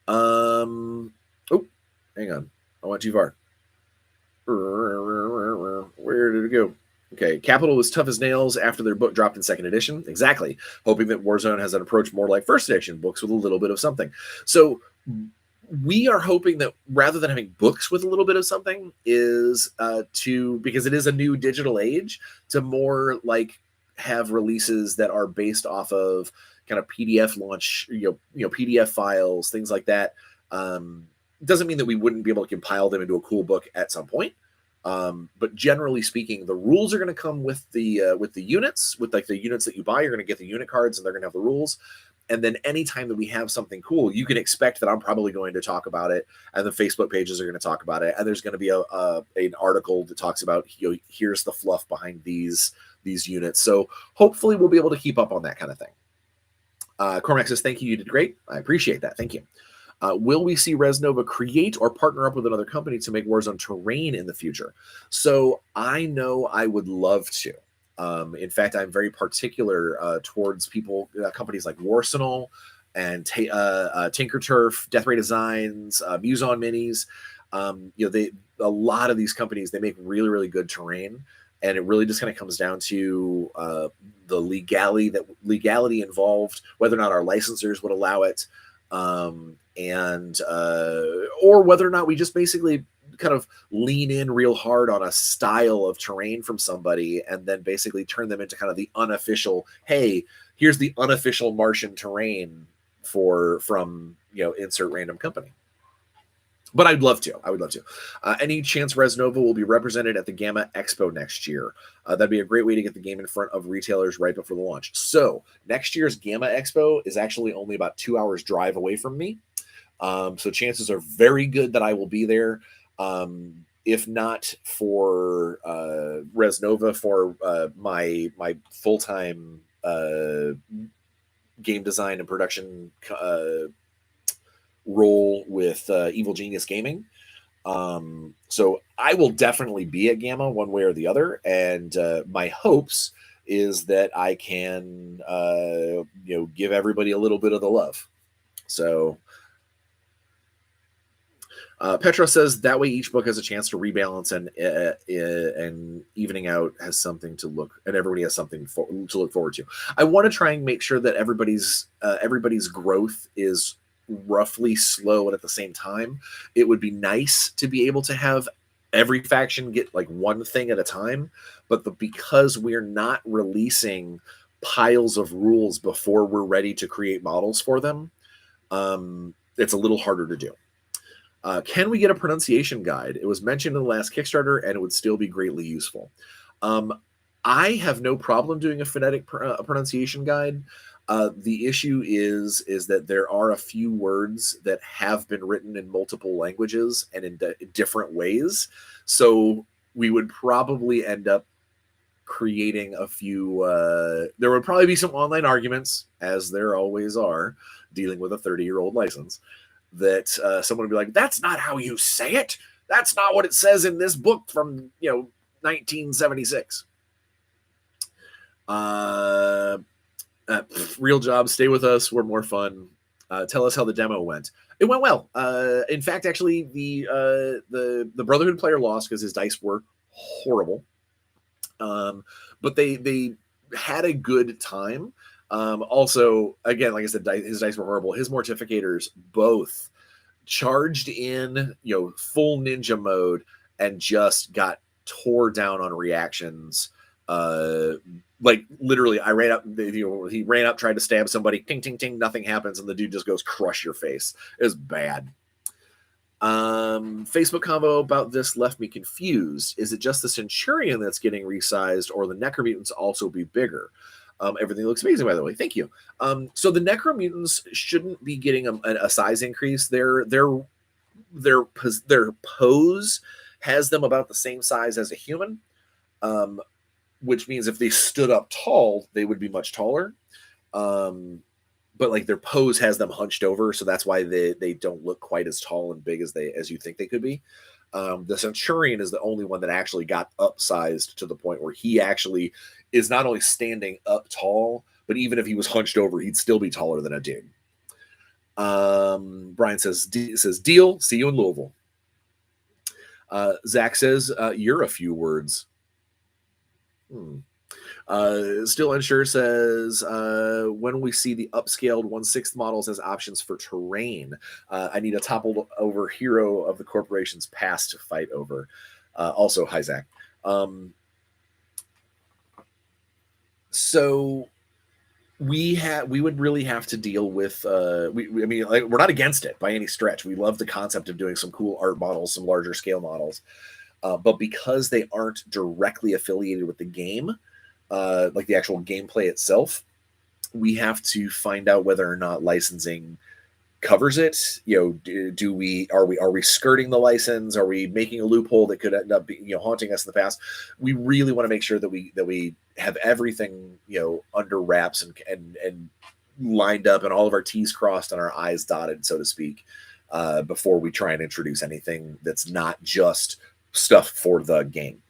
Oh, hang on, I went too far. Where did it go? Okay, Capital was tough as nails after their book dropped in second edition. Exactly. Hoping that Warzone has an approach more like first edition books with a little bit of something. So we are hoping that rather than having books with a little bit of something is because it is a new digital age, to more like have releases that are based off of kind of PDF launch, PDF files, things like that. Doesn't mean that we wouldn't be able to compile them into a cool book at some point. But generally speaking, the rules are going to come with the units, with like the units that you buy. You're going to get the unit cards, and they're going to have the rules. And then anytime that we have something cool, you can expect that I'm probably going to talk about it, and the Facebook pages are going to talk about it, and there's going to be an article that talks about here's the fluff behind these units. So hopefully we'll be able to keep up on that kind of thing. Cormac says, "Thank you, you did great. I appreciate that. Thank you." Will we see Resnova create or partner up with another company to make Warzone terrain in the future? So I know I would love to. In fact, I'm very particular towards companies like Warsenal and Tinker Turf, Death Ray Designs, Muson Minis. A lot of these companies, they make really, really good terrain, and it really just kind of comes down to the legality involved, whether or not our licensors would allow it. Or whether or not we just basically kind of lean in real hard on a style of terrain from somebody and then basically turn them into kind of the unofficial, hey, here's the unofficial Martian terrain from insert random company. But I would love to. Any chance Resnova will be represented at the Gamma Expo next year? That'd be a great way to get the game in front of retailers right before the launch. So next year's Gamma Expo is actually only about 2 hours drive away from me. So chances are very good that I will be there. If not for Resnova, for my full-time game design and production role with Evil Genius Gaming. So I will definitely be at Gamma one way or the other. And my hopes is that I can, give everybody a little bit of the love. So Petra says that way each book has a chance to rebalance and evening out has something to look, and everybody has something to look forward to. I want to try and make sure that everybody's growth is roughly slow and at the same time. It would be nice to be able to have every faction get like one thing at a time, but because we're not releasing piles of rules before we're ready to create models for them, it's a little harder to do. Can we get a pronunciation guide? It was mentioned in the last Kickstarter, and it would still be greatly useful. I have no problem doing a phonetic pronunciation guide. The issue is that there are a few words that have been written in multiple languages and in different ways. So we would probably end up creating a few. There would probably be some online arguments, as there always are, dealing with a 30-year-old license. That someone would be like, that's not how you say it. That's not what it says in this book from 1976. Real job, stay with us. We're more fun. Tell us how the demo went. It went well. In fact, actually, the Brotherhood player lost because his dice were horrible. But they had a good time. Also, again, like I said, his dice were horrible. His mortificators both charged in, full ninja mode and just got tore down on reactions. Like literally, I ran up. He ran up, tried to stab somebody. Ting, ting, ting. Nothing happens, and the dude just goes crush your face. It was bad. Facebook convo about this left me confused. Is it just the Centurion that's getting resized, or the Necromutants also be bigger? Everything looks amazing, by the way. Thank you. So the Necromutants shouldn't be getting a size increase. Their pose has them about the same size as a human, which means if they stood up tall, they would be much taller. But like their pose has them hunched over, so that's why they don't look quite as tall and big as you think they could be. The Centurion is the only one that actually got upsized to the point where he actually is not only standing up tall, but even if he was hunched over, he'd still be taller than a dude. Bryan says deal. See you in Louisville. Zach says you're a few words. Still unsure says when will we see the upscaled 1/6 models as options for terrain? I need a toppled over hero of the corporation's past to fight over. Also, hi Zach. So we would really have to deal with we're not against it by any stretch. We love the concept of doing some cool art models, some larger scale models, but because they aren't directly affiliated with the game, like the actual gameplay itself, we have to find out whether or not licensing covers it. Are we skirting the license? Are we making a loophole that could end up haunting us in the past? We really want to make sure that we have everything under wraps and lined up, and all of our T's crossed and our I's dotted, so to speak, before we try and introduce anything that's not just stuff for the game.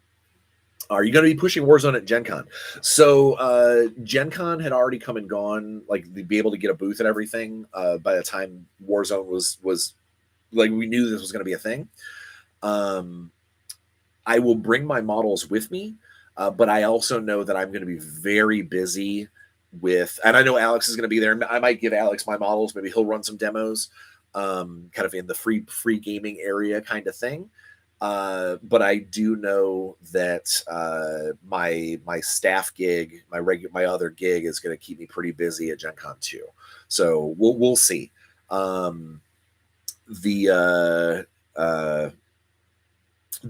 Are you going to be pushing Warzone at Gen Con? So Gen Con had already come and gone, like to be able to get a booth and everything by the time Warzone was like, we knew this was going to be a thing. I will bring my models with me, but I also know that I'm going to be very busy with, and I know Alex is going to be there. I might give Alex my models. Maybe he'll run some demos, kind of in the free gaming area kind of thing. But I do know that my staff gig, my other gig, is going to keep me pretty busy at Gen Con too. So we'll see. The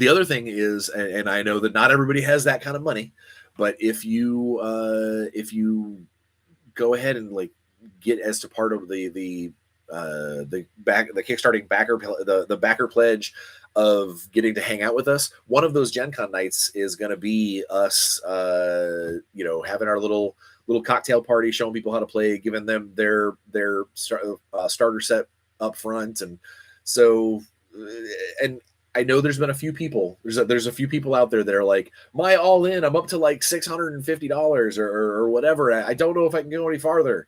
other thing is, and I know that not everybody has that kind of money, but if you go ahead and like get as to part of the Kickstarting backer, the backer pledge of getting to hang out with us, one of those Gen Con nights is going to be us, having our little cocktail party, showing people how to play, giving them their starter set up front, and so and I know there's been a few people. There's a few people out there that are like, my all in, I'm up to like $650 or whatever. I don't know if I can go any farther.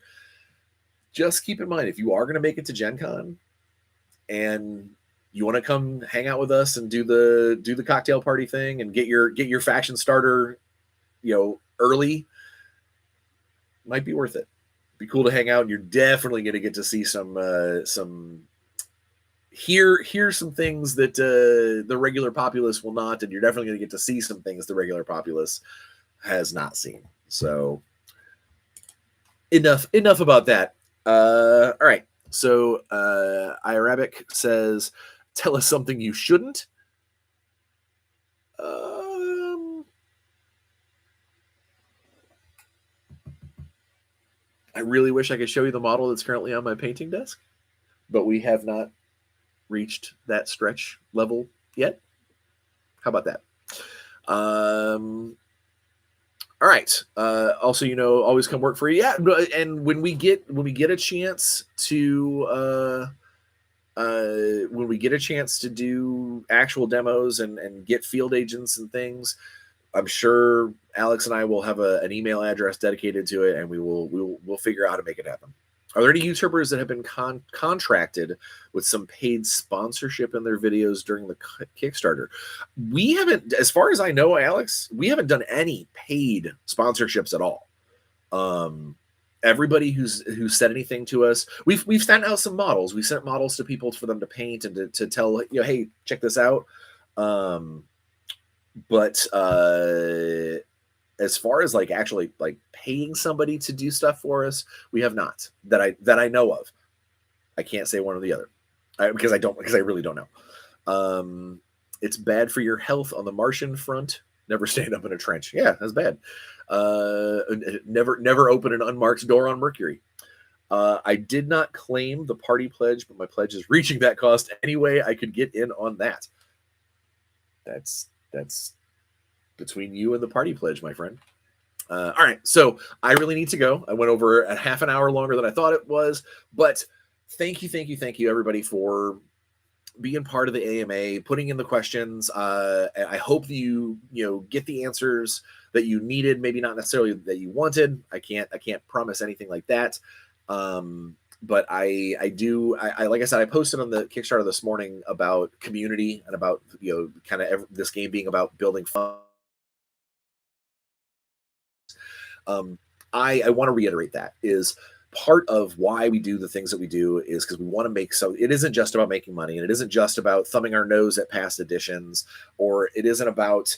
Just keep in mind, if you are going to make it to Gen Con and you want to come hang out with us and do the cocktail party thing and get your faction starter, early, might be worth it. Be cool to hang out, and you're definitely going to get to see some hear some things that the regular populace will not, and you're definitely going to get to see some things the regular populace has not seen. So enough about that. All right. So Arabic says, tell us something you shouldn't. I really wish I could show you the model that's currently on my painting desk, but we have not reached that stretch level yet. How about that? All right. Also, always come work for you. Yeah, and when we get a chance to when we get a chance to do actual demos and get field agents and things, I'm sure Alex and I will have an email address dedicated to it, and we'll figure out how to make it happen. Are there any YouTubers that have been contracted with some paid sponsorship in their videos during the Kickstarter? We haven't, as far as I know, Alex, we haven't done any paid sponsorships at all. Everybody who's said anything to us, we've sent out some models. We sent models to people for them to paint and to tell, hey, check this out. But as far as actually paying somebody to do stuff for us, we have not, that I know of. I can't say one or the other because I really don't know. It's bad for your health on the Martian front. Never stand up in a trench. Yeah, that's bad. Never open an unmarked door on Mercury. I did not claim the party pledge, but my pledge is reaching that cost anyway. I could get in on that. That's between you and the party pledge, my friend. All right, so I really need to go. I went over a half an hour longer than I thought it was, but thank you, everybody, for being part of the AMA, putting in the questions. I hope that you get the answers that you needed, maybe not necessarily that you wanted. I can't promise anything like that. But I do, like I said, I posted on the Kickstarter this morning about community and about, kind of this game being about building fun. I want to reiterate that is part of why we do the things that we do is because we want to make, so it isn't just about making money, and it isn't just about thumbing our nose at past editions, or it isn't about,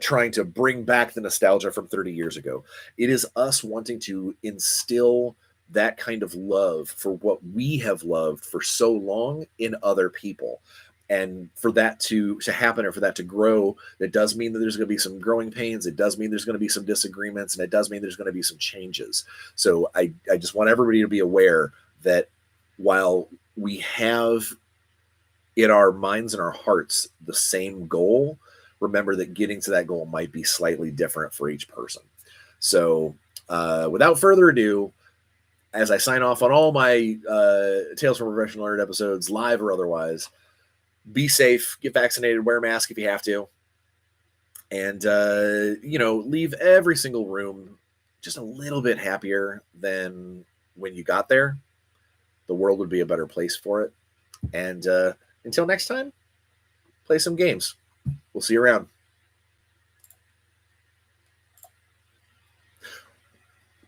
trying to bring back the nostalgia from 30 years ago. It is us wanting to instill that kind of love for what we have loved for so long in other people. And for that to happen, or for that to grow, that does mean that there's going to be some growing pains. It does mean there's going to be some disagreements, and it does mean there's going to be some changes. So I just want everybody to be aware that while we have in our minds and our hearts the same goal, remember that getting to that goal might be slightly different for each person. So without further ado, as I sign off on all my Tales from a Professional Nerd episodes, live or otherwise, be safe, get vaccinated, wear a mask if you have to, and leave every single room just a little bit happier than when you got there. The world would be a better place for it. And until next time, play some games. We'll see you around.